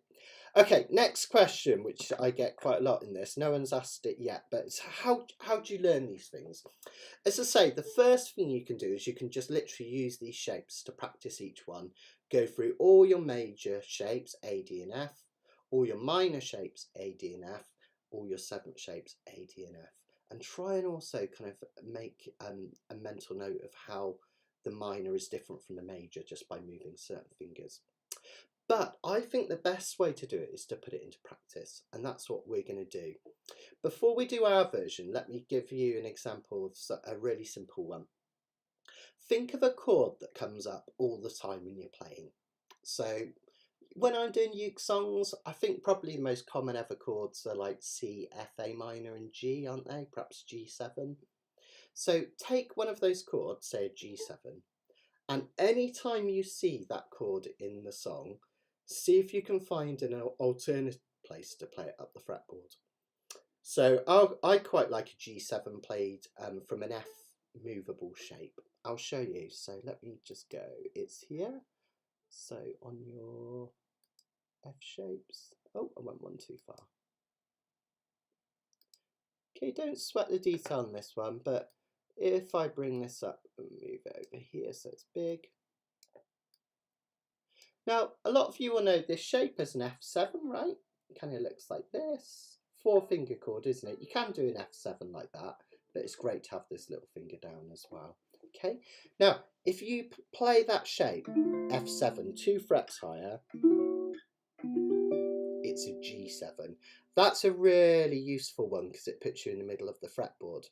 Okay, next question, which I get quite a lot in this. No one's asked it yet, but it's how do you learn these things? As I say, the first thing you can do is you can just literally use these shapes to practice each one. Go through all your major shapes, A, D, and F, all your minor shapes, A, D, and F, all your seventh shapes, A, D, and F, and try and also kind of make a mental note of how the minor is different from the major just by moving certain fingers. But I think the best way to do it is to put it into practice, and that's what we're going to do. Before we do our version, let me give you an example of a really simple one. Think of a chord that comes up all the time when you're playing. So when I'm doing uke songs, I think probably the most common ever chords are like C, F, A minor and G, aren't they? Perhaps G7. So take one of those chords, say a G7, and any time you see that chord in the song, see if you can find an alternate place to play it up the fretboard. So I quite like a G7 played from an F movable shape. I'll show you. So let me just go. It's here. So on your F shapes. Oh, I went one too far. Okay, don't sweat the detail on this one, but if I bring this up and move it over here so it's big. Now, a lot of you will know this shape as an F7, right? It kind of looks like this. 4-finger chord, isn't it? You can do an F7 like that, but it's great to have this little finger down as well. Okay, now if you play that shape, F7, 2 frets higher, it's a G7. That's a really useful one because it puts you in the middle of the fretboard.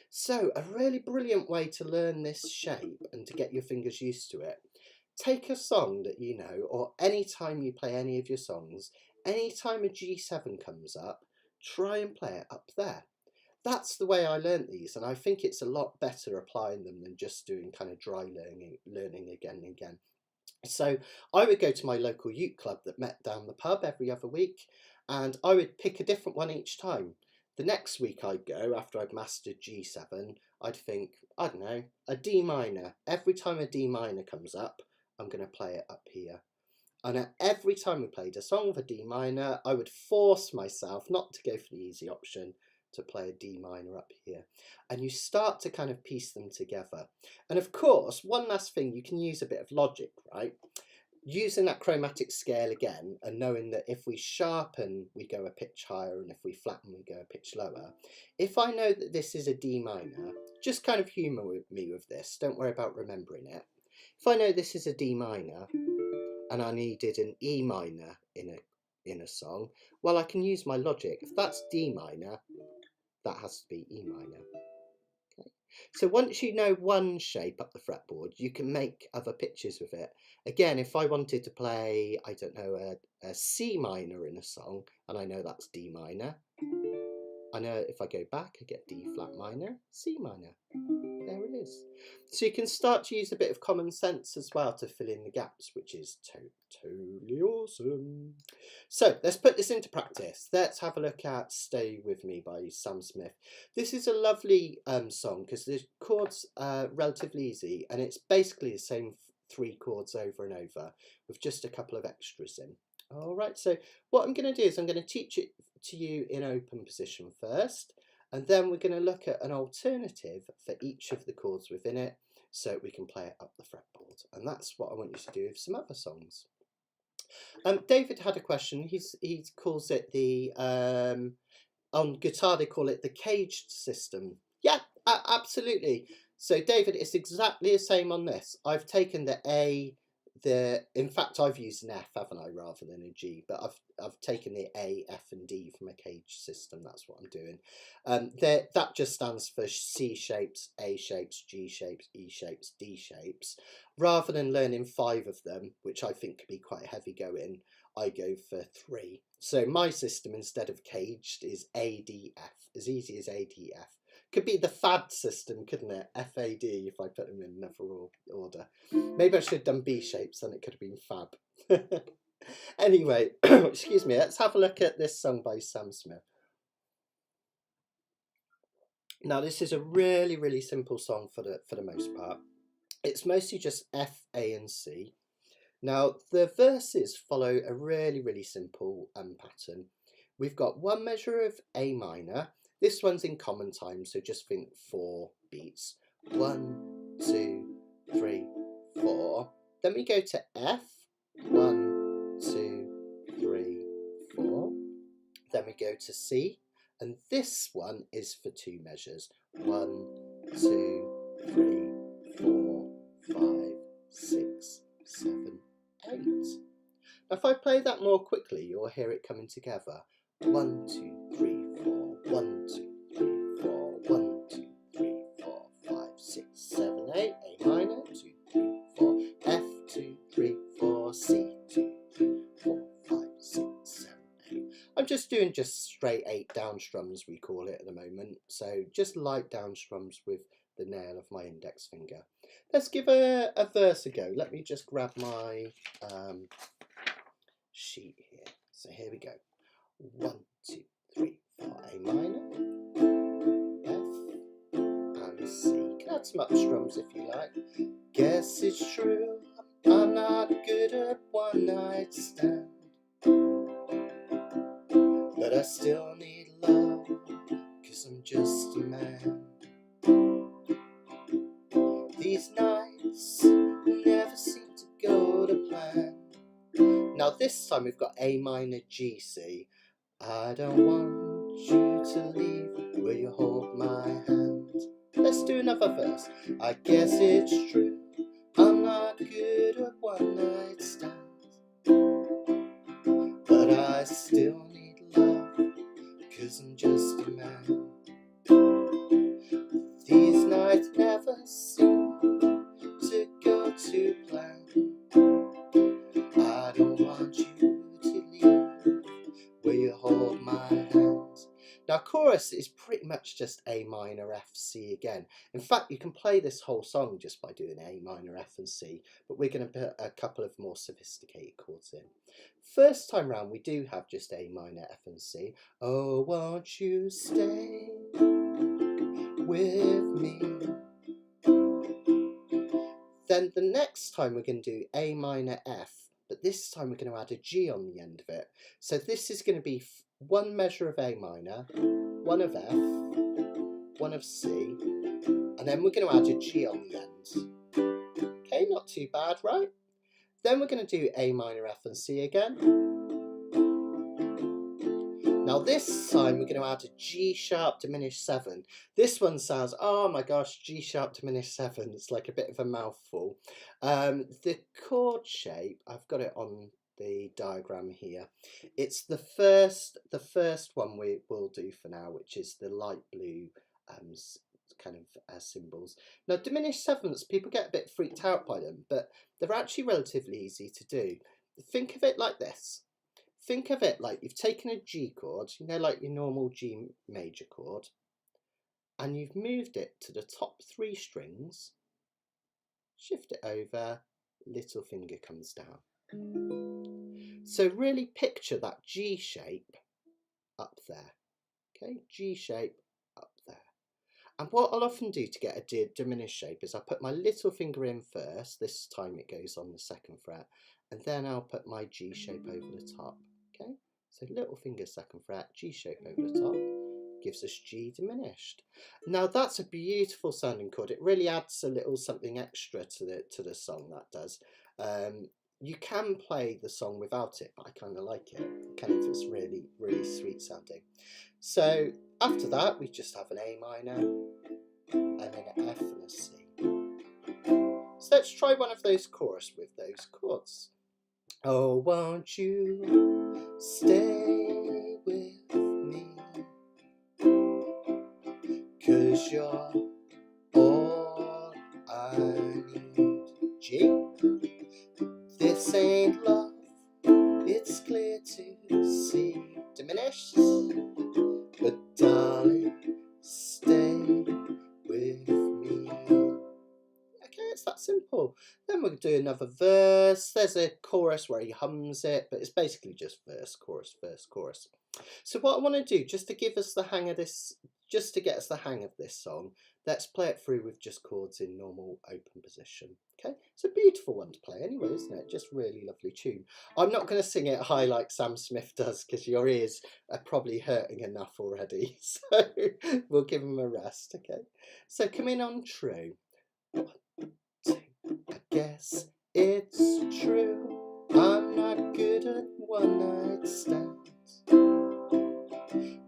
So a really brilliant way to learn this shape and to get your fingers used to it. Take a song that you know, or any time you play any of your songs, any time a G7 comes up, try and play it up there. That's the way I learnt these, and I think it's a lot better applying them than just doing kind of dry learning again and again. So I would go to my local uke club that met down the pub every other week, and I would pick a different one each time. The next week I'd go, after I'd mastered G7, I'd think, I don't know, a D minor. Every time a D minor comes up, I'm going to play it up here. And every time we played a song of a D minor, I would force myself not to go for the easy option, to play a D minor up here. And you start to kind of piece them together. And of course, one last thing, you can use a bit of logic, right? Using that chromatic scale again, and knowing that if we sharpen, we go a pitch higher, and if we flatten, we go a pitch lower. If I know that this is a D minor, just kind of humour me with this, don't worry about remembering it. If I know this is a D minor, and I needed an E minor in a song, well, I can use my logic. If that's D minor, that has to be E minor. Okay. So once you know one shape up the fretboard, you can make other pitches with it. Again, if I wanted to play, I don't know, a C minor in a song, and I know that's D minor, I know if I go back, I get D flat minor, C minor. There it is. So you can start to use a bit of common sense as well to fill in the gaps, which is totally awesome. So let's put this into practice. Let's have a look at Stay With Me by Sam Smith. This is a lovely song because the chords are relatively easy, and it's basically the same 3 chords over and over with just a couple of extras in. All right, so what I'm going to do is I'm going to teach it to you in open position first, and then we're going to look at an alternative for each of the chords within it so we can play it up the fretboard. And that's what I want you to do with some other songs. David had a question. He calls it the, on guitar they call it the caged system. Yeah, absolutely. So David, it's exactly the same on this. I've taken the A, in fact I've used an F, haven't I, rather than a G, but I've taken the A, F and D from a cage system. That's what I'm doing. That just stands for C shapes, A shapes, G shapes, E shapes, D shapes. Rather than learning 5 of them, which I think could be quite heavy going, I go for 3. So my system instead of caged is ADF, as easy as ADF. Could be the FAD system, couldn't it? FAD, if I put them in another order. Maybe I should have done B shapes, then it could have been fab. Anyway, excuse me, let's have a look at this song by Sam Smith. Now, this is a really, really simple song for the most part. It's mostly just F, A and C. Now the verses follow a really simple pattern. We've got one measure of A minor. This one's in common time, so just think 4 beats. 1, 2, 3, 4. Then we go to F. 1, 2, 3, 4. Then we go to C, and this one is for 2 measures. 1, 2, 3, 4, 5, 6, 7, 8. Now if I play that more quickly, you'll hear it coming together. 1, 2, 3, 4. 1, 2, 3, 4. 1, 2, 3, 4, 5, 6, 7, 8. A minor. 2, 3, 4. F. 2, 3, 4. C. 2, 3, 4, 5, 6, 7, 8. I'm just doing straight 8 down strums, we call it at the moment. So just light down strums with the nail of my index finger. Let's give a verse a go. Let me just grab my sheet here. So here we go. 1, 2, 3, 4. A minor, F, and C. You can add some up strums if you like. Guess it's true, I'm not good at one night stand, but I still need love, 'cause I'm just a man. These nights never seem to go to plan. Now this time we've got A minor G C. I don't want you to leave, will you hold my hand? Let's do another verse. I guess it's true, I'm not good at one night stands, but I still need love, 'cause I'm just a man. These nights never seem to go to plan. I don't want you to leave, will you hold my hand? Now chorus is pretty much just A minor, F, C again. In fact, you can play this whole song just by doing A minor, F and C, but we're going to put a couple of more sophisticated chords in. First time round we do have just A minor, F and C. Oh, won't you stay with me? Then the next time we're going to do A minor, F, but this time we're going to add a G on the end of it. So this is going to be 1 measure of A minor, 1 of F, 1 of C, and then we're going to add a G on the end. Okay, not too bad, right? Then we're going to do A minor, F and C again. Now this time we're going to add a G sharp diminished 7. This one sounds, oh my gosh, G sharp diminished 7. It's like a bit of a mouthful. The chord shape, I've got it on the diagram here. It's the first one we will do for now, which is the light blue kind of symbols. Now diminished 7ths, people get a bit freaked out by them, but they're actually relatively easy to do. Think of it like this. Think of it like you've taken a G chord, you know, like your normal G major chord, and you've moved it to the top 3 strings, shift it over, little finger comes down. So really picture that G shape up there, okay, G shape up there. And what I'll often do to get a diminished shape is I put my little finger in first, this time it goes on the 2nd fret, and then I'll put my G shape over the top. Okay, so little finger 2nd fret, G shape over the top, gives us G diminished. Now that's a beautiful sounding chord. It really adds a little something extra to the song, that does. You can play the song without it, but I kind of like it. Kind of, it's really sweet sounding. So after that, we just have an A minor, and then an F and a C. So let's try one of those chorus with those chords. Oh, won't you stay with me, 'cause you're all I need. G. This ain't love, it's clear to see. Diminished, but darling, stay with me. Okay, it's that simple. Then we'll do another verse. There's a chorus where he hums it, but it's basically just verse, chorus, verse, chorus. So what I want to do, just to give us the hang of this just to get us the hang of this song, let's play it through with just chords in normal open position. Okay, it's a beautiful one to play anyway, isn't it? Just really lovely tune. I'm not going to sing it high like Sam Smith does because your ears are probably hurting enough already. So we'll give them a rest. Okay, so come in on true. 1, 2. I guess it's true, I'm not good at one-night stands,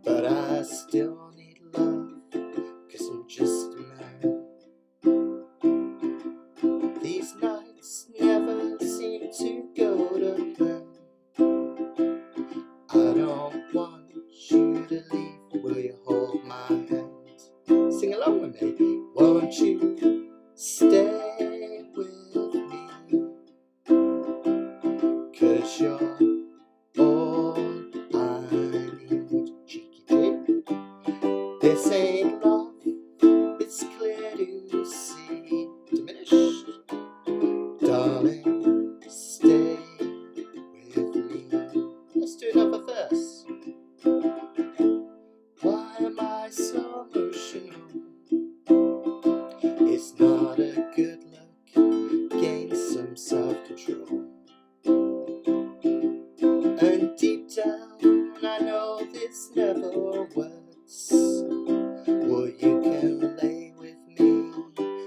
but I still need love, 'cause I'm just a man. These nights never seem to go to plan. I don't want you to leave, will you hold my hand? Sing along with me. Won't you stay with me? 'Cause you're all I need. Cheeky G. This ain't love, it's clear to see. Diminished. Darling, stay with me. Let's do another verse. Why am I so emotional? It's not a good look. Gain some self-control. And deep down, I know this never works. Well, you can lay with me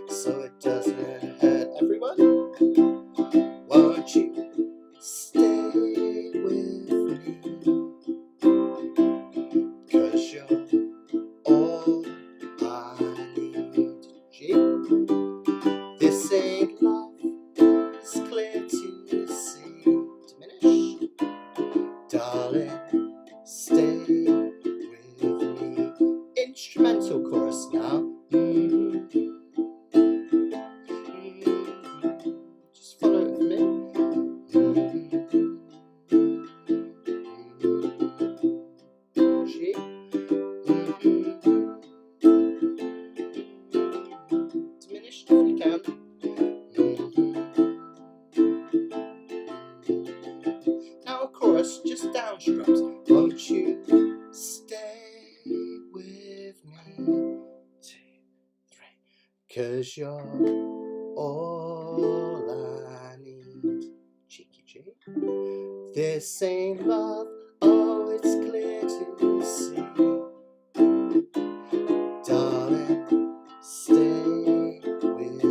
so it doesn't hurt everyone. Won't you stay with me? 'Cause you're all I need. G. This ain't love, it's clear to see. Diminished. Darling, stay with me. Instrumental chorus now. Just follow it with me. G. Diminished if you can. Now a chorus, just down strums. Won't you stay with me? 2, 3. 'Cause you're all I need. Cheeky G. This ain't love, oh, it's clear to see. Darling, stay with me.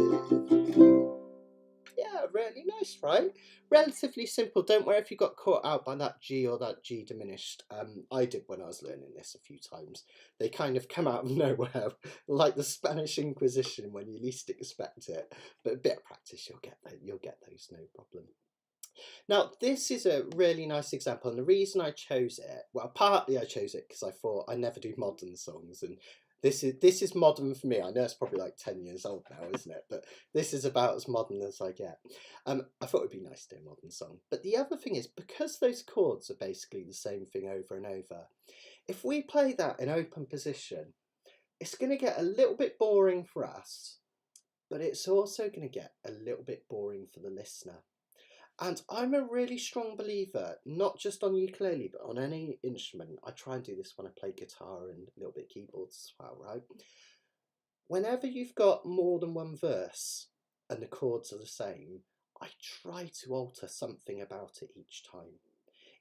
Yeah, really nice, right? Relatively simple. Don't worry if you got caught out by that G or that G diminished. I did when I was learning this a few times. They kind of come out of nowhere, like the Spanish Inquisition when you least expect it. But a bit of practice, you'll get those, no problem. Now, this is a really nice example, and the reason I chose it, well, partly I chose it because I thought I never do modern songs, and this is modern for me. I know it's probably like 10 years old now, isn't it? But this is about as modern as I get. I thought it'd be nice to do a modern song. But the other thing is, because those chords are basically the same thing over and over, if we play that in open position, it's going to get a little bit boring for us, but it's also going to get a little bit boring for the listener. And I'm a really strong believer, not just on ukulele, but on any instrument. I try and do this when I play guitar and a little bit keyboards as well, right? Whenever you've got more than one verse and the chords are the same, I try to alter something about it each time.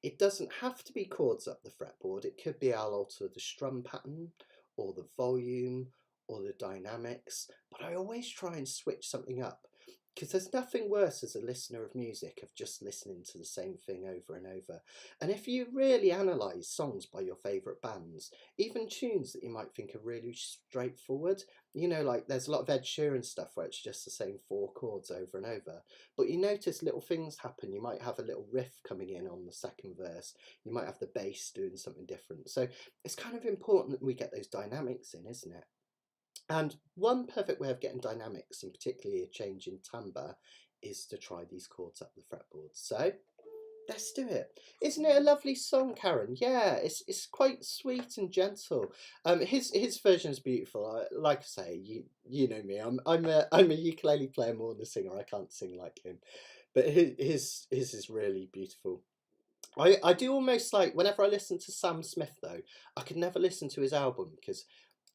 It doesn't have to be chords up the fretboard. It could be I'll alter the strum pattern or the volume or the dynamics, but I always try and switch something up. Because there's nothing worse as a listener of music of just listening to the same thing over and over. And if you really analyse songs by your favourite bands, even tunes that you might think are really straightforward, you know, like there's a lot of Ed Sheeran stuff where it's just the same 4 chords over and over. But you notice little things happen. You might have a little riff coming in on the second verse. You might have the bass doing something different. So it's kind of important that we get those dynamics in, isn't it? And one perfect way of getting dynamics, and particularly a change in timbre, is to try these chords up the fretboard. So let's do it. Isn't it a lovely song, Karen? Yeah, it's quite sweet and gentle. His version is beautiful. Like I say, you know me. I'm a ukulele player more than a singer. I can't sing like him, but his is really beautiful. I do almost like, whenever I listen to Sam Smith though, I could never listen to his album because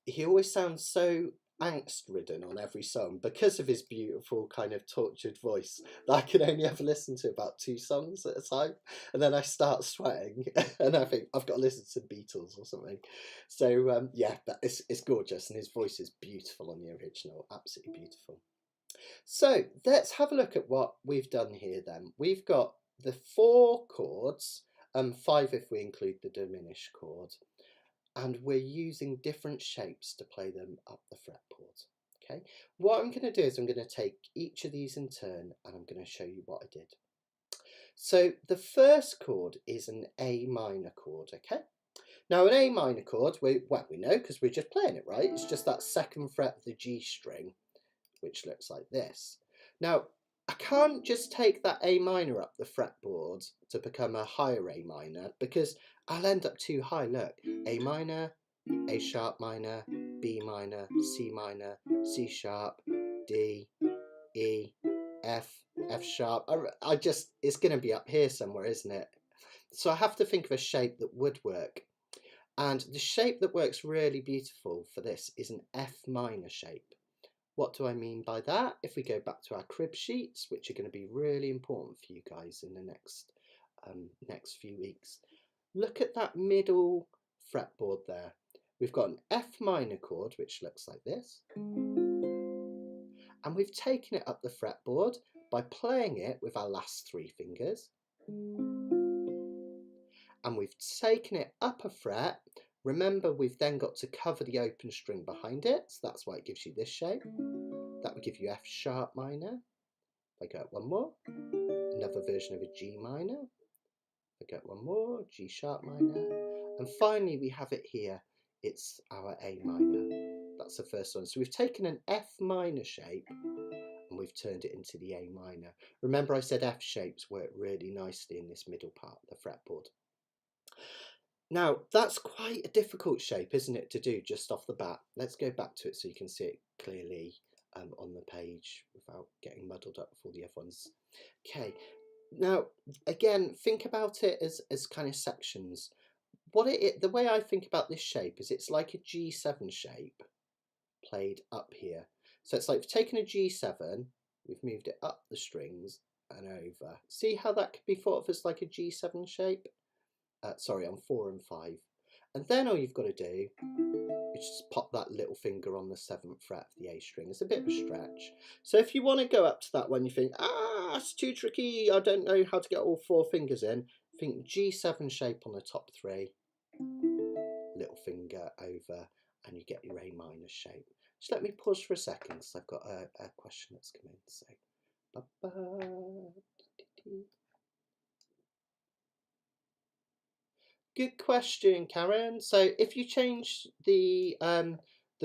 he always sounds so angst-ridden on every song because of his beautiful kind of tortured voice that I can only ever listen to about 2 songs at a time, and then I start sweating and I think I've got to listen to the Beatles or something. So yeah, but it's gorgeous, and his voice is beautiful on the original, absolutely beautiful. So let's have a look at what we've done here then. We've got the 4 chords, 5 if we include the diminished chord, and we're using different shapes to play them up the fretboard. Okay, what I'm going to do is I'm going to take each of these in turn and I'm going to show you what I did. So the first chord is an A minor chord, okay? Now an A minor chord, we know because we're just playing it, right? It's just that 2nd fret of the G string, which looks like this. Now, I can't just take that A minor up the fretboard to become a higher A minor because I'll end up too high. Look, A minor, A sharp minor, B minor, C minor, C sharp, D, E, F, F sharp. It's going to be up here somewhere, isn't it? So I have to think of a shape that would work. And the shape that works really beautiful for this is an F minor shape. What do I mean by that? If we go back to our crib sheets, which are going to be really important for you guys in the next few weeks, look at that middle fretboard there. We've got an F minor chord, which looks like this, and we've taken it up the fretboard by playing it with our last 3 fingers, and we've taken it up a fret. Remember, we've then got to cover the open string behind it, so that's why it gives you this shape. That would give you F sharp minor. If I go up one more, another version of a G minor. If I go up one more, G sharp minor. And finally we have it here, it's our A minor. That's the first one. So we've taken an F minor shape and we've turned it into the A minor. Remember I said F shapes work really nicely in this middle part of the fretboard. Now that's quite a difficult shape, isn't it, to do just off the bat. Let's go back to it so you can see it clearly on the page without getting muddled up with all the other ones. Okay, now again, think about it as kind of sections. The way I think about this shape is it's like a G7 shape played up here. So it's like taking a G7, we've moved it up the strings and over. See how that could be thought of as like a G7 shape? Sorry, on 4 and 5. And then all you've got to do is just pop that little finger on the 7th fret of the A string. It's a bit of a stretch. So if you want to go up to that one, you think, it's too tricky, I don't know how to get all 4 fingers in, think G7 shape on the top 3, little finger over, and you get your A minor shape. Just let me pause for a second because I've got a question that's come in. So, good question, Karen. So if you change the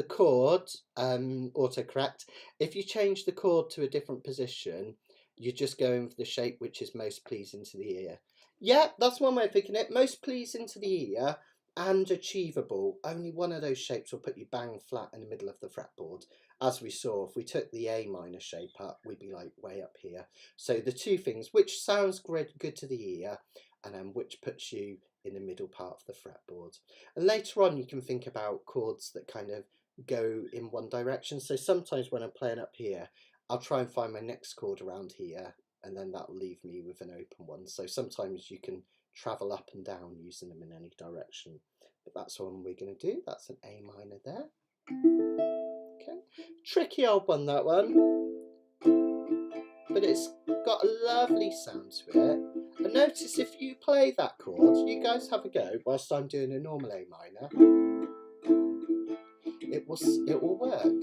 chord, autocorrect, if you change the chord to a different position, you're just going for the shape which is most pleasing to the ear. Yeah, that's one way of picking it. Most pleasing to the ear and achievable. Only one of those shapes will put you bang flat in the middle of the fretboard. As we saw, if we took the A minor shape up, we'd be like way up here. So the 2 things, which sounds good to the ear, and then which puts you in the middle part of the fretboard. And later on you can think about chords that kind of go in one direction. So sometimes when I'm playing up here, I'll try and find my next chord around here, and then that'll leave me with an open one. So sometimes you can travel up and down using them in any direction. But that's what we're going to do. That's an A minor there. Okay, tricky old one, that one. But it's got a lovely sound to it. And notice if you play that chord, you guys have a go whilst I'm doing a normal A minor. It will work.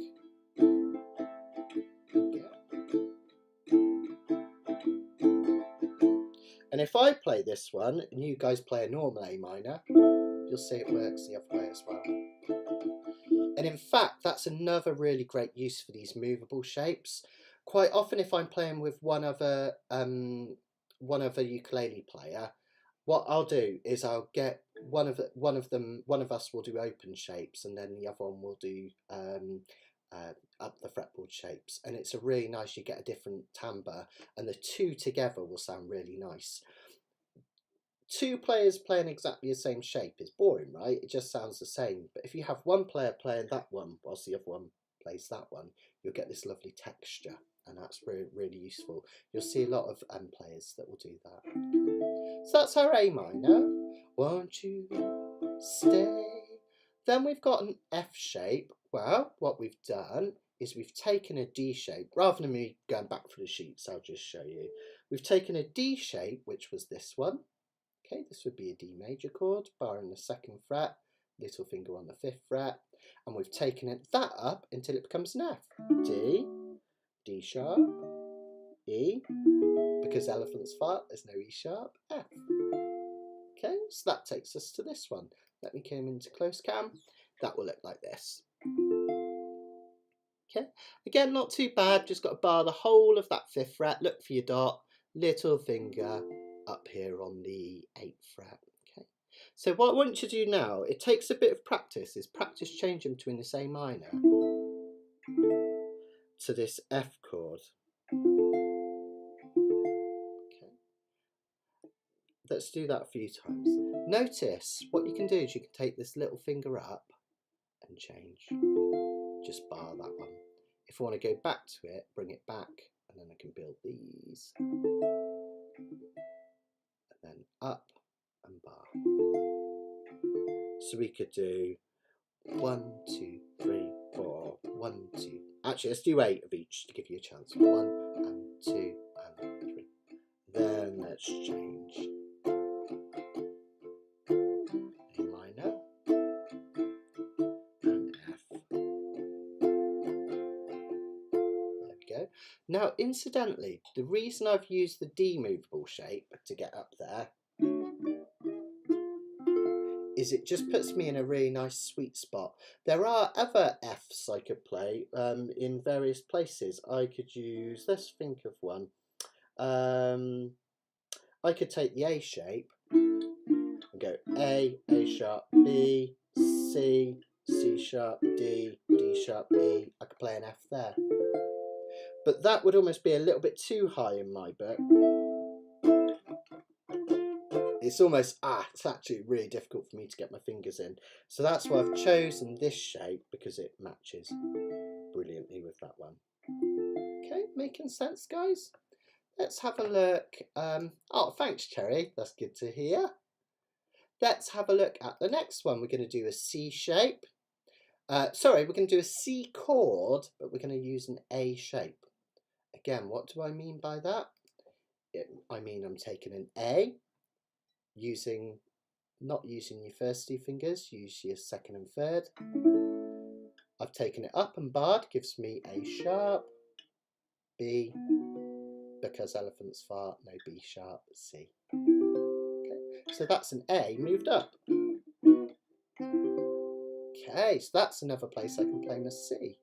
And if I play this one and you guys play a normal A minor, you'll see it works the other way as well. And in fact, that's another really great use for these movable shapes. Quite often if I'm playing with one other ukulele player, what I'll do is I'll get one of us will do open shapes, and then the other one will do up the fretboard shapes, and it's a really nice, you get a different timbre, and the 2 together will sound really nice. two players playing exactly the same shape is boring, right? It just sounds the same. But if you have one player playing that one whilst the other one plays that one, you'll get this lovely texture, and that's really, really useful. You'll see a lot of players that will do that. So that's our A minor. Won't you stay? Then we've got an F shape. Well, what we've done is we've taken a D shape. Rather than me going back for the sheets, I'll just show you. We've taken a D shape, which was this one. Okay, this would be a D major chord, barring the 2nd fret, little finger on the 5th fret, and we've taken that up until it becomes an F. D, D sharp, E, because elephants fart, there's no E sharp, F. Okay, so that takes us to this one. Let me come into close cam. That will look like this. Okay, again, not too bad, just got to bar the whole of that 5th fret, look for your dot, little finger up here on the 8th fret. Okay, so what I want you to do now, it takes a bit of practice, is practice changing between this A minor to this F chord. Okay, let's do that a few times. Notice what you can do is you can take this little finger up and change. Just bar that one. If I want to go back to it, bring it back, and then I can build these. And then up and bar. So we could do 1, 2, 3, 4, 1, 2. Actually, let's do 8 of each to give you a chance. 1 and 2 and 3. Then let's change. A minor and F. There we go. Now, incidentally, the reason I've used the D movable shape to get up there is it just puts me in a really nice sweet spot. There are other Fs I could play in various places. I could use, let's think of one. I could take the A shape and go A sharp, B, C, C sharp, D, D sharp, E. I could play an F there. But that would almost be a little bit too high in my book. It's almost, it's actually really difficult for me to get my fingers in. So that's why I've chosen this shape, because it matches brilliantly with that one. Okay, making sense, guys? Let's have a look. Oh, thanks, Cherry. That's good to hear. Let's have a look at the next one. We're going to do a C shape. Sorry, we're going to do a C chord, but we're going to use an A shape. Again, what do I mean by that? I mean I'm taking an A, not using your first 2 fingers, use your 2nd and 3rd. I've taken it up and barred, gives me A sharp, B, because elephants fart, no B sharp, C. Okay, so that's an A moved up. Okay, so that's another place I can play a C.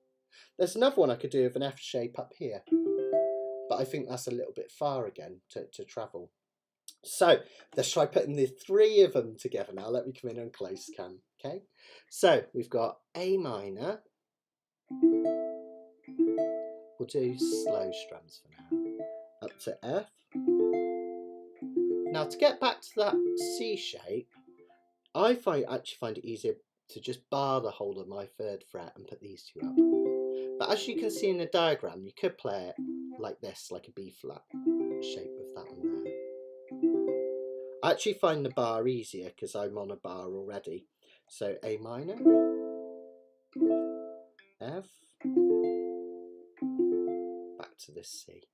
There's another one I could do with an F shape up here, but I think that's a little bit far again to travel. So let's try putting the 3 of them together now. Let me come in on close cam. Okay, so we've got A minor. We'll do slow strums for now. Up to F. Now to get back to that C shape, I actually find it easier to just bar the whole of my 3rd fret and put these 2 up. But as you can see in the diagram, you could play it like this, like a B flat shape with that one there. I actually find the bar easier because I'm on a bar already. So A minor, F, back to this C.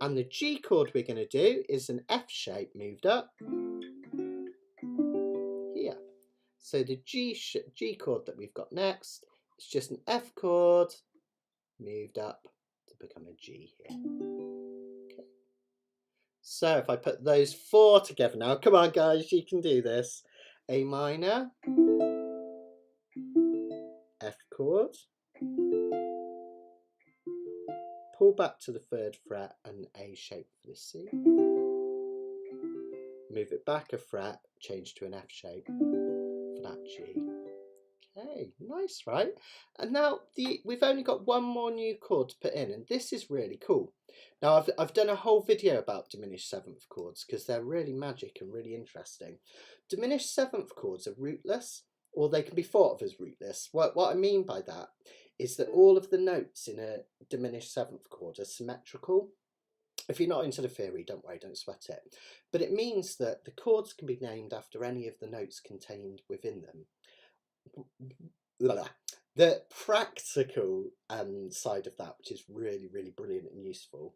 And the G chord we're going to do is an F shape moved up here. So the G chord that we've got next is just an F chord moved up to become a G here. Okay. So if I put those 4 together now, come on guys, you can do this. A minor, F chord, pull back to the 3rd fret and A shape for the C. Move it back a fret, change to an F shape for that G. Okay, nice, right? And now we've only got one more new chord to put in, and this is really cool. Now I've done a whole video about diminished seventh chords because they're really magic and really interesting. Diminished seventh chords are rootless, or they can be thought of as rootless. What I mean by that is that all of the notes in a diminished seventh chord are symmetrical. If you're not into the theory, don't worry, don't sweat it. But it means that the chords can be named after any of the notes contained within them. The practical side of that, which is really, really brilliant and useful,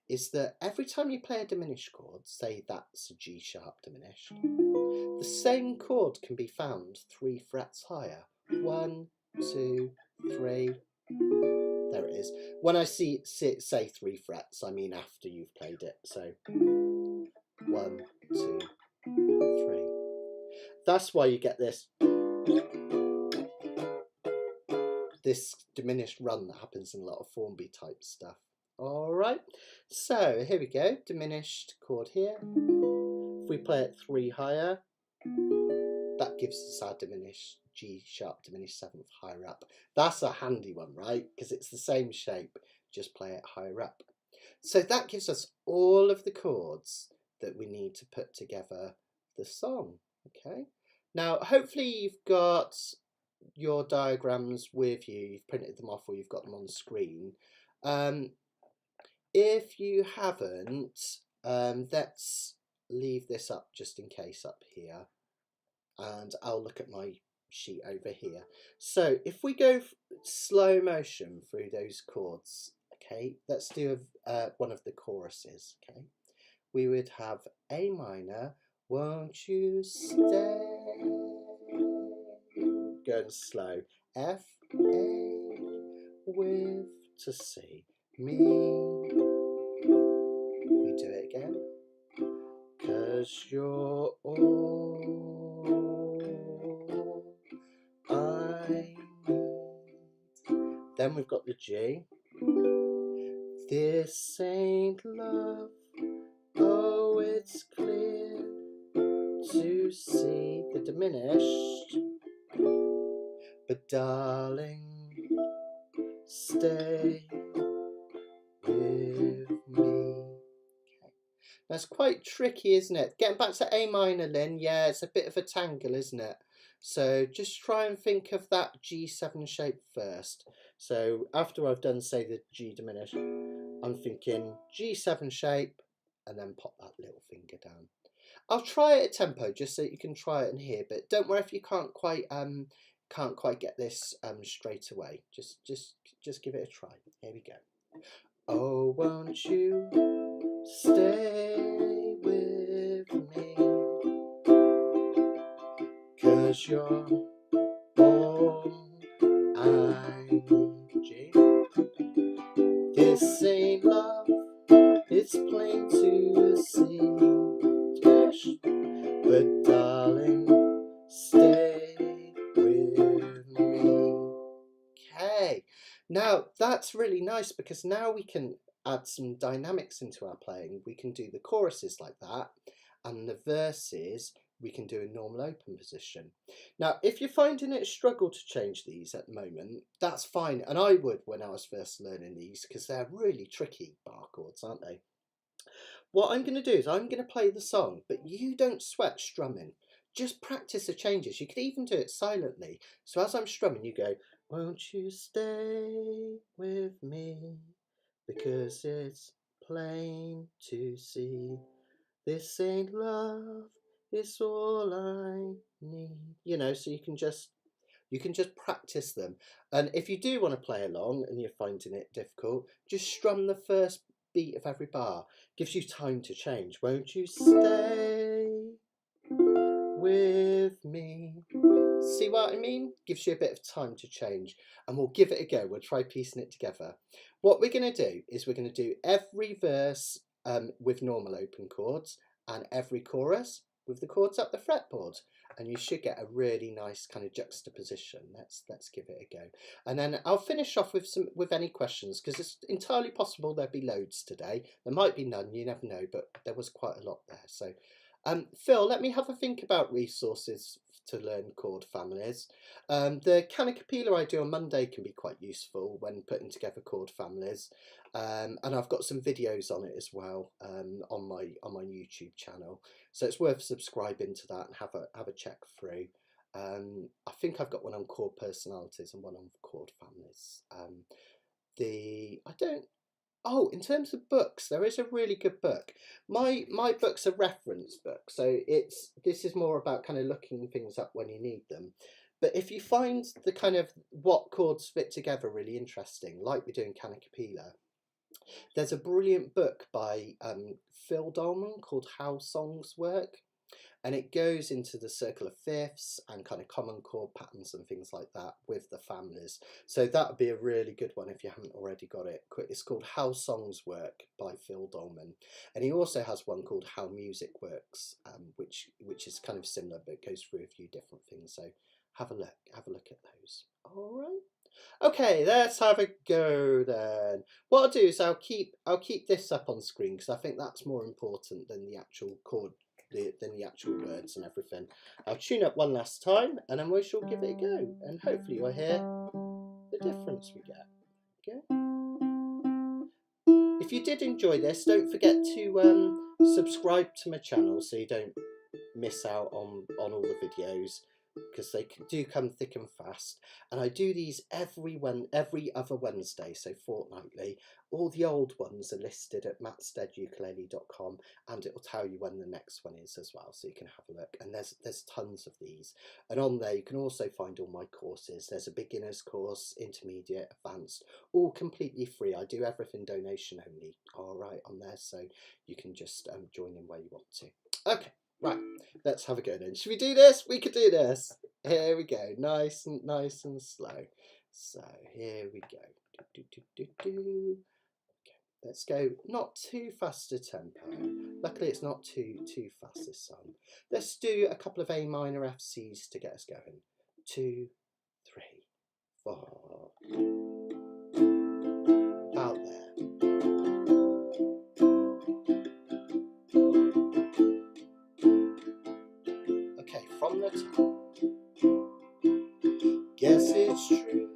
is that every time you play a diminished chord, say that's a G sharp diminished, the same chord can be found 3 frets higher. 1, 2, 3. There it is. When I say 3 frets, I mean after you've played it. So 1, 2, 3. That's why you get this diminished run that happens in a lot of Formby type stuff. All right, so here we go, diminished chord here. If we play it 3 higher, that gives us our diminished G sharp diminished 7th higher up. That's a handy one, right? Because it's the same shape, just play it higher up. So that gives us all of the chords that we need to put together the song. Okay, now hopefully you've got your diagrams with you, you've printed them off or you've got them on the screen. If you haven't, let's leave this up just in case up here, and I'll look at my sheet over here. So if we go slow motion through those chords, okay, let's do one of the choruses. Okay, we would have A minor, won't you stay, going slow, F, A, with to C, me, we do it again, 'cause you're all I need. Then we've got the G, this ain't love, oh it's clear to see, the diminished, but darling, stay with me. Okay. That's quite tricky, isn't it? Getting back to A minor, Lynn, yeah, it's a bit of a tangle, isn't it? So just try and think of that G7 shape first. So after I've done, say, the G diminished, I'm thinking G7 shape, and then pop that little finger down. I'll try it at tempo just so you can try it and hear, but don't worry if you can't quite get this straight away. Just give it a try. Here we go. Oh, won't you stay with me, 'cause you're all I need. G. This ain't love, it's plain to see, but darling, stay with me. Okay, now that's really nice because now we can add some dynamics into our playing. We can do the choruses like that, and the verses we can do a normal open position. Now, if you're finding it a struggle to change these at the moment, that's fine, and I would when I was first learning these because they're really tricky bar chords, aren't they? What I'm going to do is I'm going to play the song, but you don't sweat strumming. Just practice the changes. You could even do it silently. So as I'm strumming, you go, won't you stay with me, because it's plain to see, this ain't love, it's all I need. You know, so you can just practice them. And if you do want to play along and you're finding it difficult, just strum the first beat of every bar. Gives you time to change. Won't you stay with me? See what I mean? Gives you a bit of time to change, and we'll give it a go. We'll try piecing it together. What we're going to do is we're going to do every verse with normal open chords and every chorus with the chords up the fretboard, and you should get a really nice kind of juxtaposition. Let's give it a go, and then I'll finish off with any questions, because it's entirely possible there'll be loads today. There might be none, you never know, but there was quite a lot there. So Phil, let me have a think about resources to learn chord families. The Canacapilla I do on Monday can be quite useful when putting together chord families, and I've got some videos on it as well on my YouTube channel, so it's worth subscribing to that and have a check through. I think I've got one on chord personalities and one on chord families. In terms of books, there is a really good book. My book's a reference book, so this is more about kind of looking things up when you need them. But if you find the kind of what chords fit together really interesting, like we do in Canacapilla, there's a brilliant book by Phil Dolman called How Songs Work. And it goes into the circle of fifths and kind of common chord patterns and things like that with the families. So that would be a really good one if you haven't already got it. It's called How Songs Work by Phil Dolman. And he also has one called How Music Works, which is kind of similar, but goes through a few different things. So have a look at those. All right. Okay, let's have a go then. What I'll do is I'll keep this up on screen because I think that's more important than the actual chord. Than the actual words and everything. I'll tune up one last time and then we shall give it a go, and hopefully you'll hear the difference we get. Okay. If you did enjoy this, don't forget to subscribe to my channel so you don't miss out on all the videos, because they do come thick and fast, and I do these every other Wednesday, so fortnightly. All the old ones are listed at mattsteadukulele.com, and it will tell you when the next one is as well, so you can have a look. And there's tons of these, and on there you can also find all my courses. There's a beginner's course, intermediate, advanced, all completely free. I do everything donation only, all right, on there, so you can just join in where you want to. Okay. Right, let's have a go then. Should we do this? We could do this. Here we go, nice and slow. So here we go. Okay, let's go not too fast a tempo. Luckily it's not too fast this song. Let's do a couple of A minor FCs to get us going. 2, 3, 4. Out there. From the top. Guess it's true,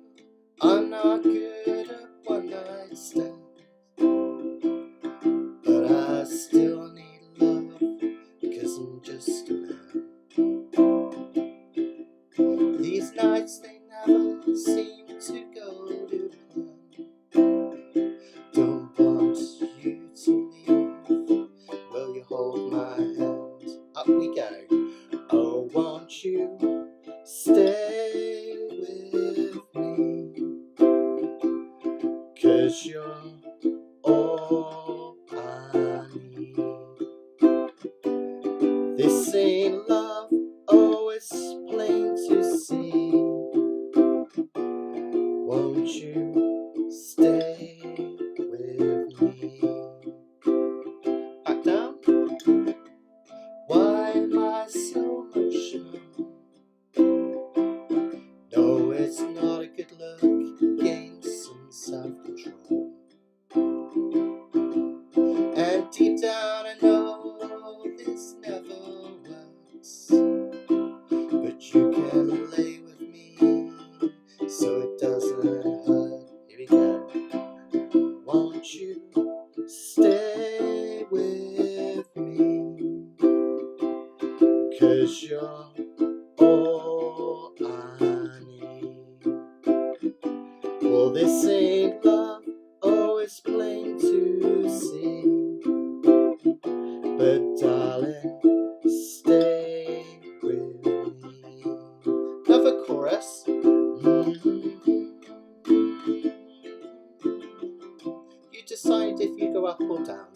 I'm not good at one-night stands, but I still need love, because I'm just a man. These nights, they never seem to go to plan. Don't want you to leave, will you hold my hand? Up we go. Oh, won't you stay with me, 'cause you're all I need. This ain't love, oh, it's plain to see. Won't you stay with me? Back down. Why am I so emotional? No, it's not a good look. Gain some self-control. And deep down I know this never works, but you can lay with me so it doesn't hurt. Here we go. Won't you stay with me, 'cause you're all I need. Well, this ain't love, oh, it's plain to see. But darling, stay with me. Another chorus. You decide if you go up or down.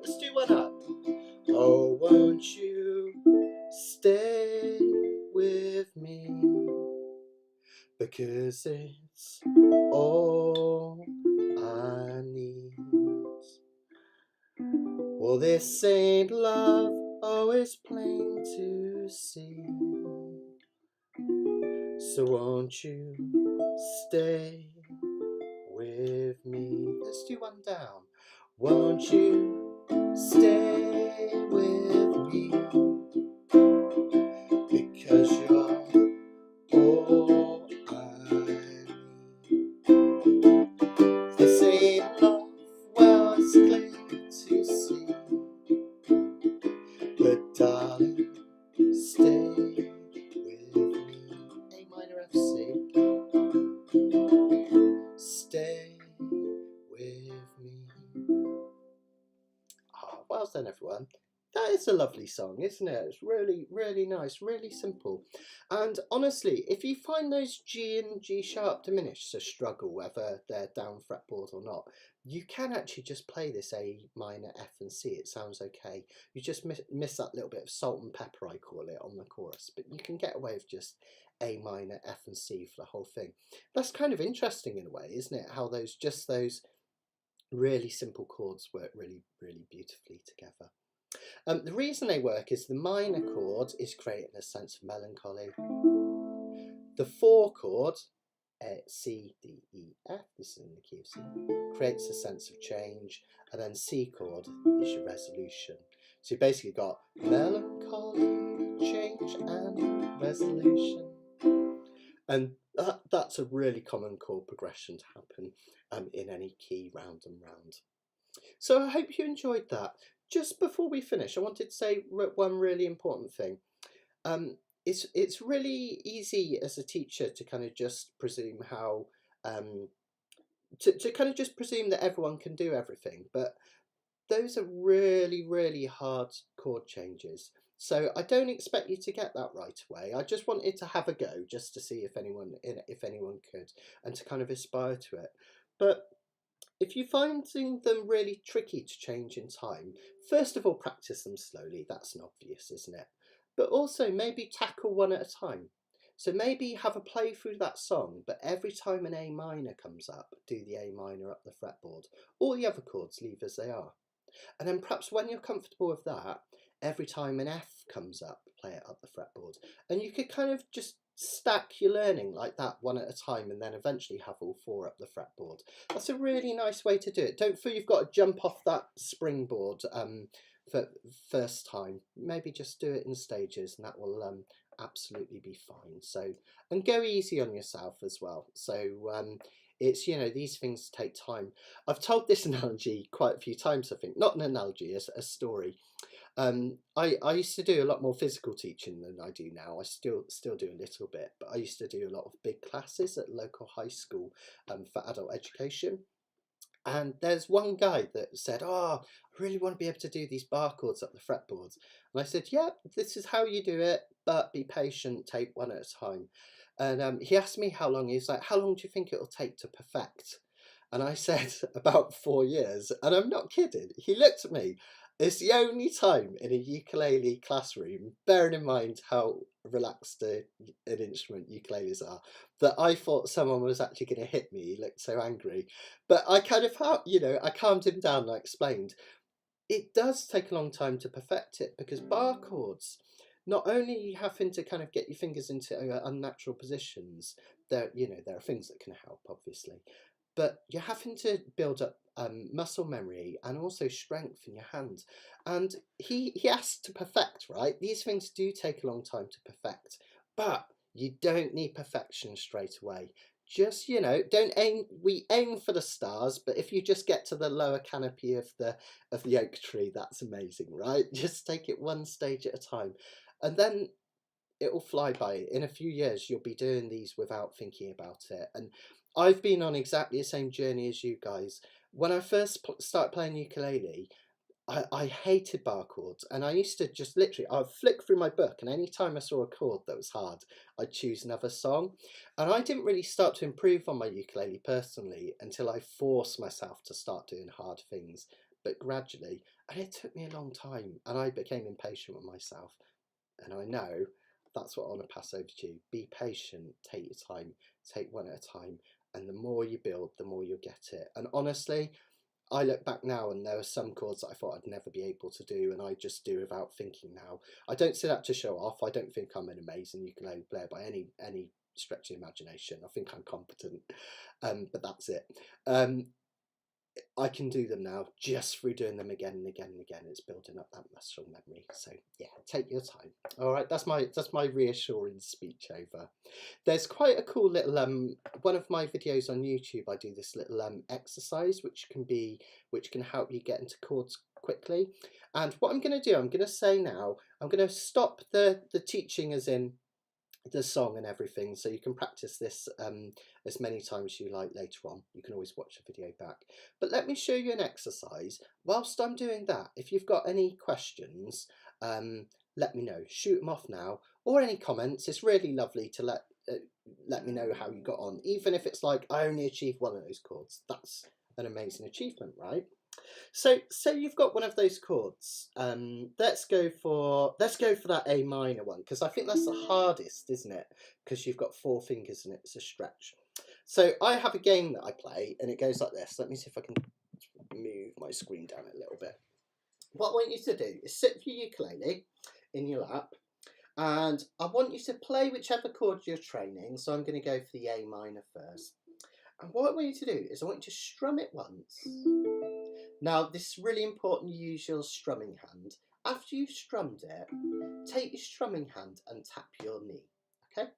Let's do one up. Oh, won't you stay with me, because it's all I need. Well, this ain't love, oh, it's plain to to see. So won't you stay with me? Let's do one down. Won't you stay with me? Because you are all I need. This ain't love, well it's clear to see. But darling, stay with me. A minor F C. Stay with me. Ah, well done, everyone. That is a lovely song, isn't it? It's really, really nice, really simple. And honestly, if you find those G and G sharp diminished a struggle, whether they're down fretboard or not, you can actually just play this A minor, F and C. It sounds okay. You just miss that little bit of salt and pepper, I call it, on the chorus. But you can get away with just A minor, F and C for the whole thing. That's kind of interesting in a way, isn't it? How those really simple chords work really, really beautifully together. The reason they work is the minor chord is creating a sense of melancholy. The 4 chord, C, D, E, F, this is in the key of C, creates a sense of change, and then C chord is your resolution. So you basically got melancholy, change and resolution. And that's a really common chord progression to happen in any key round and round. So I hope you enjoyed that. Just before we finish, I wanted to say one really important thing. It's really easy as a teacher to kind of just presume how to kind of just presume that everyone can do everything, but those are really, really hard chord changes. So I don't expect you to get that right away. I just wanted to have a go just to see if anyone could, and to kind of aspire to it. But if you're finding them really tricky to change in time, first of all, practice them slowly. That's an obvious, isn't it? But also maybe tackle one at a time. So maybe have a play through that song, but every time an A minor comes up, do the A minor up the fretboard. All the other chords leave as they are. And then perhaps when you're comfortable with that, every time an F comes up, play it up the fretboard. And you could kind of just stack your learning like that, one at a time, and then eventually have all 4 up the fretboard. That's a really nice way to do it. Don't feel you've got to jump off that springboard for first time. Maybe just do it in stages, and that will absolutely be fine. So, and go easy on yourself as well. So it's, you know, these things take time. I've told this analogy quite a few times, I think. Not an analogy, a story. I used to do a lot more physical teaching than I do now. I still do a little bit, but I used to do a lot of big classes at local high school for adult education. And there's one guy that said, "Oh, I really want to be able to do these bar chords up the fretboards." And I said, "Yeah, this is how you do it, but be patient, take one at a time." And he asked me how long. He was like, "How long do you think it'll take to perfect?" And I said, "About 4 years." And I'm not kidding. He looked at me. It's the only time in a ukulele classroom, bearing in mind how relaxed an instrument ukuleles are, that I thought someone was actually going to hit me. He looked so angry. But I kind of, I calmed him down and I explained, it does take a long time to perfect it, because bar chords, not only are you having to kind of get your fingers into unnatural positions, there are things that can help, obviously, but you're having to build up muscle memory and also strength in your hand. And he asked to perfect, right? These things do take a long time to perfect, but you don't need perfection straight away. Just, we aim for the stars, but if you just get to the lower canopy of the oak tree, that's amazing, right? Just take it one stage at a time, and then it will fly by. In a few years, you'll be doing these without thinking about it. And I've been on exactly the same journey as you guys. When I first started playing ukulele, I hated bar chords, and I used to just literally, I'd flick through my book, and any time I saw a chord that was hard, I'd choose another song. And I didn't really start to improve on my ukulele personally until I forced myself to start doing hard things, but gradually. And it took me a long time, and I became impatient with myself. And I know that's what I want to pass over to you. Be patient, take your time, take one at a time, and the more you build, the more you'll get it. And honestly, I look back now and there are some chords that I thought I'd never be able to do, and I just do without thinking now. I don't say that to show off. I don't think I'm an amazing ukulele player by any stretch of the imagination. I think I'm competent, but that's it. I can do them now just through doing them again and again and again. It's building up that muscle memory. So yeah, take your time. All right, that's my reassuring speech over. There's quite a cool little one of my videos on YouTube. I do this little exercise which can help you get into chords quickly. And what I'm going to do, I'm going to say now, I'm going to stop the teaching as in the song and everything, so you can practice this as many times as you like later on. You can always watch the video back, but let me show you an exercise. Whilst I'm doing that, if you've got any questions, let me know. Shoot them off now, or any comments. It's really lovely to let me know how you got on, even if it's like I only achieved one of those chords. That's an amazing achievement, right? So you've got one of those chords. Let's go for that A minor one, because I think that's the hardest, isn't it? Because you've got 4 fingers and it's a stretch. So I have a game that I play and it goes like this. Let me see if I can move my screen down a little bit. What I want you to do is sit with your ukulele in your lap, and I want you to play whichever chord you're training. So I'm going to go for the A minor first. And what I want you to do is I want you to strum it once. Now, this is really important. You use your strumming hand. After you've strummed it, take your strumming hand and tap your knee, okay?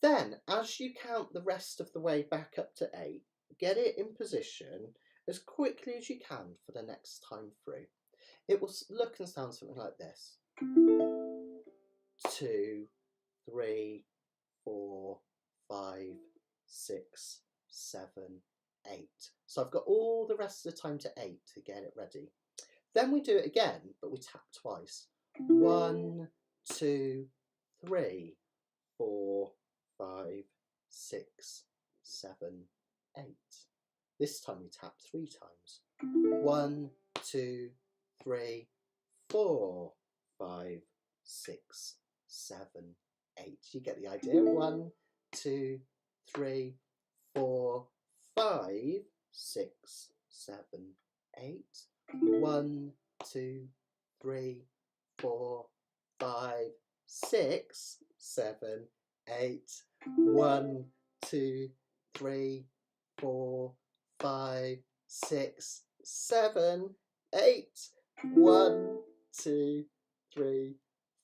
Then, as you count the rest of the way back up to 8, get it in position as quickly as you can for the next time through. It will look and sound something like this. 2, 3, 4, 5, 6, 7, 8. So I've got all the rest of the time to 8 to get it ready. Then we do it again, but we tap twice. 1, 2, 3, 4, 5, 6, 7, 8. This time we tap 3 times. 1, 2, 3, 4, 5, 6, 7, 8. You get the idea. 1, 2, 3, 4, 5, 6, 7, 8. 1, 2, 3, 4, 5, 6, 7, 8. 1, 2, 3, 4, 5, 6, 7, 8. 1, 2, 3,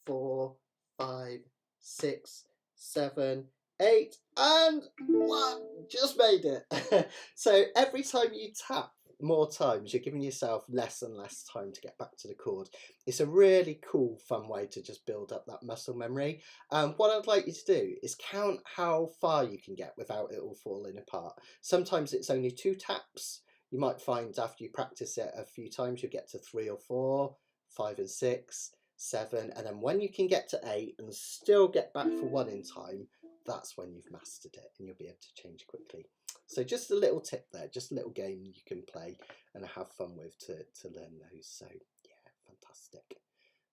4, 5, 6, 7, 8, and 1. Just made it. So every time you tap more times, you're giving yourself less and less time to get back to the chord. It's a really cool, fun way to just build up that muscle memory. What I'd like you to do is count how far you can get without it all falling apart. Sometimes it's only 2 taps. You might find after you practice it a few times, you'll get to 3 or 4, 5 and 6, 7, and then when you can get to 8 and still get back for 1 in time, that's when you've mastered it and you'll be able to change quickly. So just a little tip there, just a little game you can play and have fun with to learn those. So yeah, fantastic.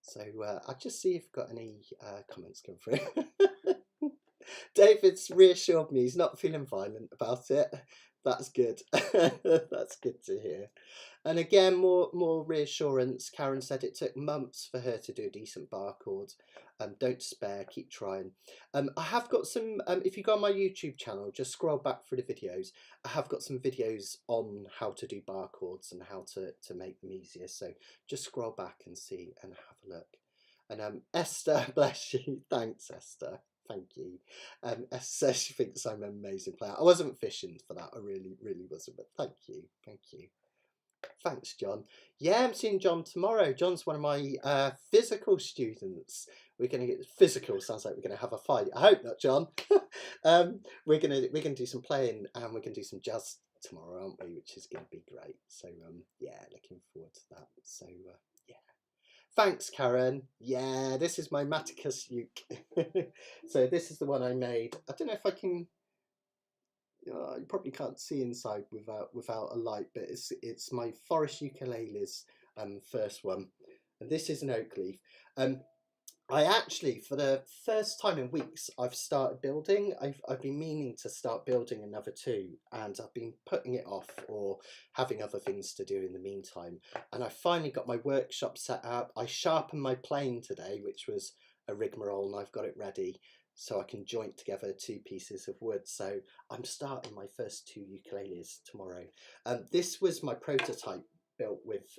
So I'll just see if I've got any comments come through. David's reassured me he's not feeling violent about it. That's good. That's good to hear. And again, more reassurance. Karen said it took months for her to do a decent bar chord. Don't despair, keep trying. I have got some, if you go on my YouTube channel, just scroll back through the videos. I have got some videos on how to do bar chords and how to make them easier. So just scroll back and see and have a look. And Esther, bless you. Thanks, Esther. Thank you. Esther says she thinks I'm an amazing player. I wasn't fishing for that. I really, really wasn't. But thank you. Thank you. Thanks, John. Yeah, I'm seeing John tomorrow. John's one of my physical students. We're going to get physical. Sounds like we're going to have a fight. I hope not, John. We're going to do some playing and we're going to do some jazz tomorrow, aren't we? Which is going to be great. So yeah, looking forward to that. So yeah. Thanks, Karen. Yeah, this is my Maticus uke. So this is the one I made. I don't know if I can. You probably can't see inside without a light, but it's my Forest Ukulele's first one, and this is an oak leaf. I actually, for the first time in weeks, I've started building. I've been meaning to start building another two, and I've been putting it off or having other things to do in the meantime. And I finally got my workshop set up. I sharpened my plane today, which was a rigmarole, and I've got it ready so I can joint together two pieces of wood. So I'm starting my first two ukuleles tomorrow. This was my prototype built with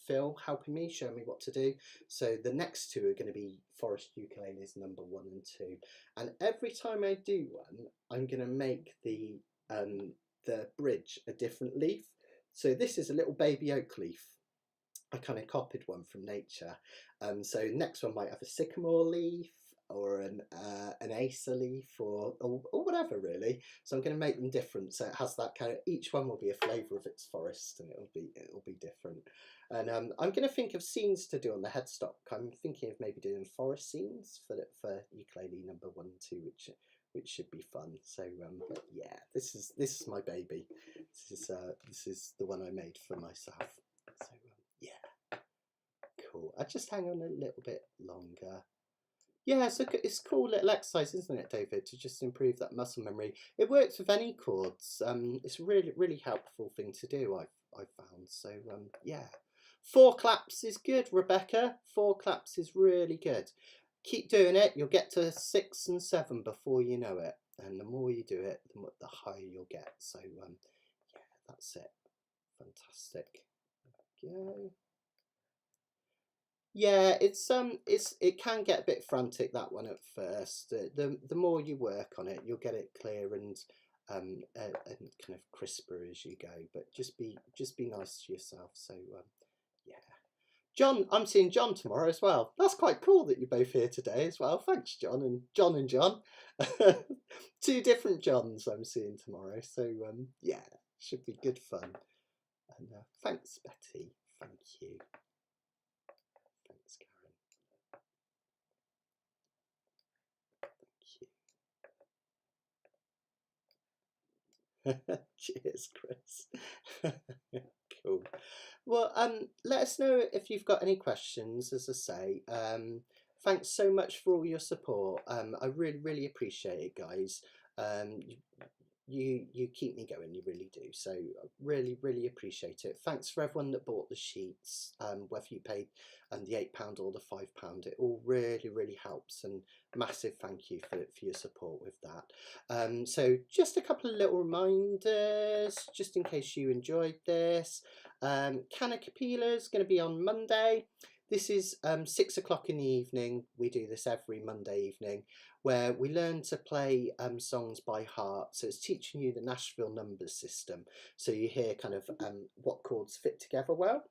Phil helping me, showing me what to do. So the next two are going to be forest ukuleles number 1 and 2. And every time I do one, I'm going to make the bridge a different leaf. So this is a little baby oak leaf. I kind of copied one from nature. So next one might have a sycamore leaf, or an acer leaf, or whatever really. So I'm going to make them different, so it has that kind of, each one will be a flavour of its forest, and it'll be different. And I'm going to think of scenes to do on the headstock. I'm thinking of maybe doing forest scenes for ukulele number 1 and 2, which should be fun. So yeah, this is my baby. This is the one I made for myself. So yeah, cool. I just hang on a little bit longer. Yeah, so it's a cool little exercise, isn't it, David, to just improve that muscle memory. It works with any chords. It's a really helpful thing to do, I've found. So yeah, 4 claps is good, Rebecca. 4 claps is really good. Keep doing it. You'll get to 6 and 7 before you know it, and the more you do it, the higher you'll get. So yeah, that's it. Fantastic. There we go. Yeah, it can get a bit frantic, that one, at first. The more you work on it, you'll get it clear and kind of crisper as you go. But just be nice to yourself. So yeah, John, I'm seeing John tomorrow as well. That's quite cool that you're both here today as well. Thanks, John and John. 2 different Johns I'm seeing tomorrow. So yeah, should be good fun. And thanks, Betty. Thank you. Thanks, Karen. Cheers, Chris. Cool. Well, let us know if you've got any questions. As I say, thanks so much for all your support. I really appreciate it, guys. You keep me going, you really do. So I really appreciate it. Thanks for everyone that bought the sheets, whether you paid the £8 or the £5. It all really helps, and massive thank you for your support with that. So just a couple of little reminders, just in case you enjoyed this. Canna Capella is going to be on Monday. This is 6 o'clock in the evening. We do this every Monday evening, where we learn to play songs by heart. So it's teaching you the Nashville numbers system. So you hear kind of what chords fit together well.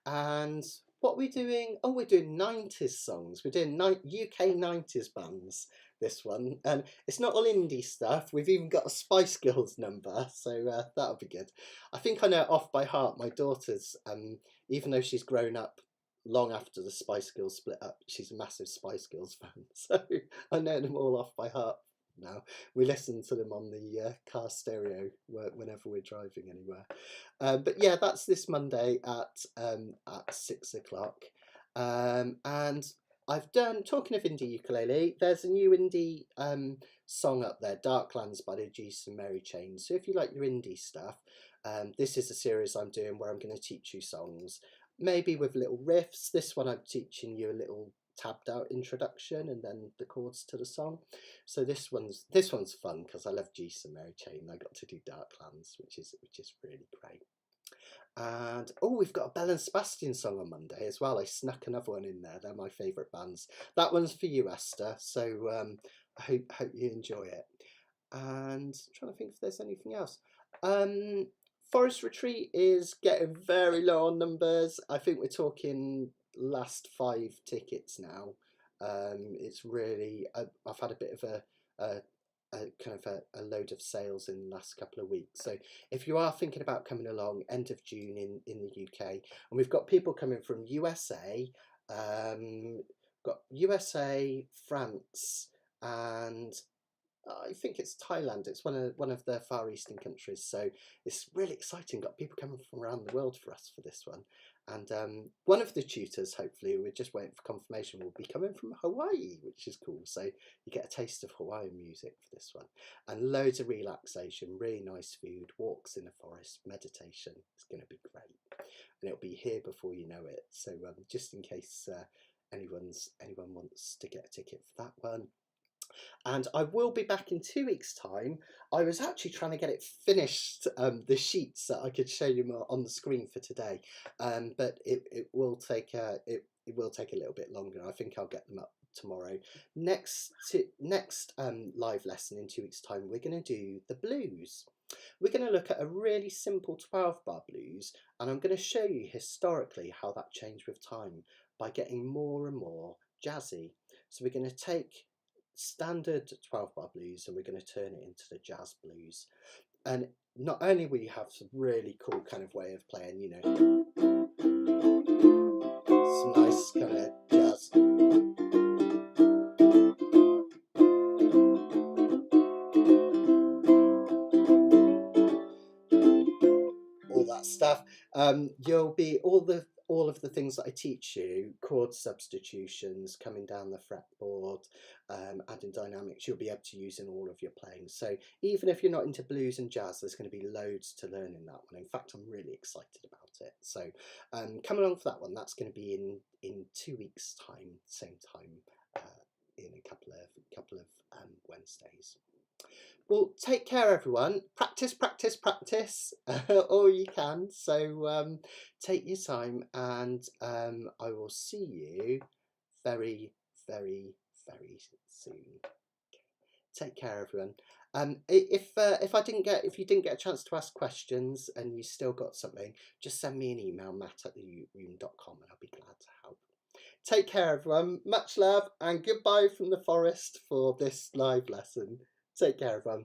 And what we're doing, we're doing 90s songs. We're doing UK 90s bands, this one. And it's not all indie stuff. We've even got a Spice Girls number. So that'll be good. I think I know it off by heart. My daughter's, even though she's grown up long after the Spice Girls split up, she's a massive Spice Girls fan, so I know them all off by heart now. We listen to them on the car stereo whenever we're driving anywhere. But yeah, that's this Monday at 6 o'clock. And I've done, talking of indie ukulele, there's a new indie song up there, Darklands by the Geese and Mary Chain. So if you like your indie stuff, this is a series I'm doing where I'm going to teach you songs, maybe with little riffs. This one I'm teaching you a little tabbed out introduction and then the chords to the song. So this one's fun because I love Geese and Mary Chain. I got to do Darklands, which is really great. And we've got a Belle and Sebastian song on Monday as well. I snuck another one in there. They're my favourite bands. That one's for you, Esther. So I hope you enjoy it. And I'm trying to think if there's anything else. Forest Retreat is getting very low on numbers. I think we're talking last 5 tickets now. It's really, I've had a bit of a kind of a load of sales in the last couple of weeks. So if you are thinking about coming along, end of June in the UK, and we've got people coming from USA, got USA, France, and I think it's Thailand. It's one of the Far Eastern countries. So it's really exciting. Got people coming from around the world for us for this one. And one of the tutors, hopefully, we're just waiting for confirmation, will be coming from Hawaii, which is cool. So you get a taste of Hawaiian music for this one. And loads of relaxation, really nice food, walks in the forest, meditation. It's going to be great. And it'll be here before you know it. So just in case anyone wants to get a ticket for that one. And I will be back in 2 weeks' time. I was actually trying to get it finished, the sheets that I could show you on the screen for today, but it will take a little bit longer. I think I'll get them up tomorrow. Next live lesson in 2 weeks' time, we're going to do the blues. We're going to look at a really simple 12-bar blues, and I'm going to show you historically how that changed with time by getting more and more jazzy. So we're going to take standard 12-bar blues and we're going to turn it into the jazz blues, and not only will you have some really cool kind of way of playing, you know, some nice kind of jazz, all that stuff. You'll be all of the things that I teach you, chord substitutions, coming down the fretboard, adding dynamics, you'll be able to use in all of your playing. So even if you're not into blues and jazz, there's going to be loads to learn in that one. In fact, I'm really excited about it. So come along for that one. That's going to be in 2 weeks' time, same time, in a couple of Wednesdays. Well, take care, everyone. Practice, practice, practice all you can. So take your time, and I will see you very, very, very soon. Take care, everyone. If you didn't get a chance to ask questions and you still got something, just send me an email, matt@theroom.com, and I'll be glad to help. Take care, everyone. Much love, and goodbye from the forest for this live lesson. Take care, everyone.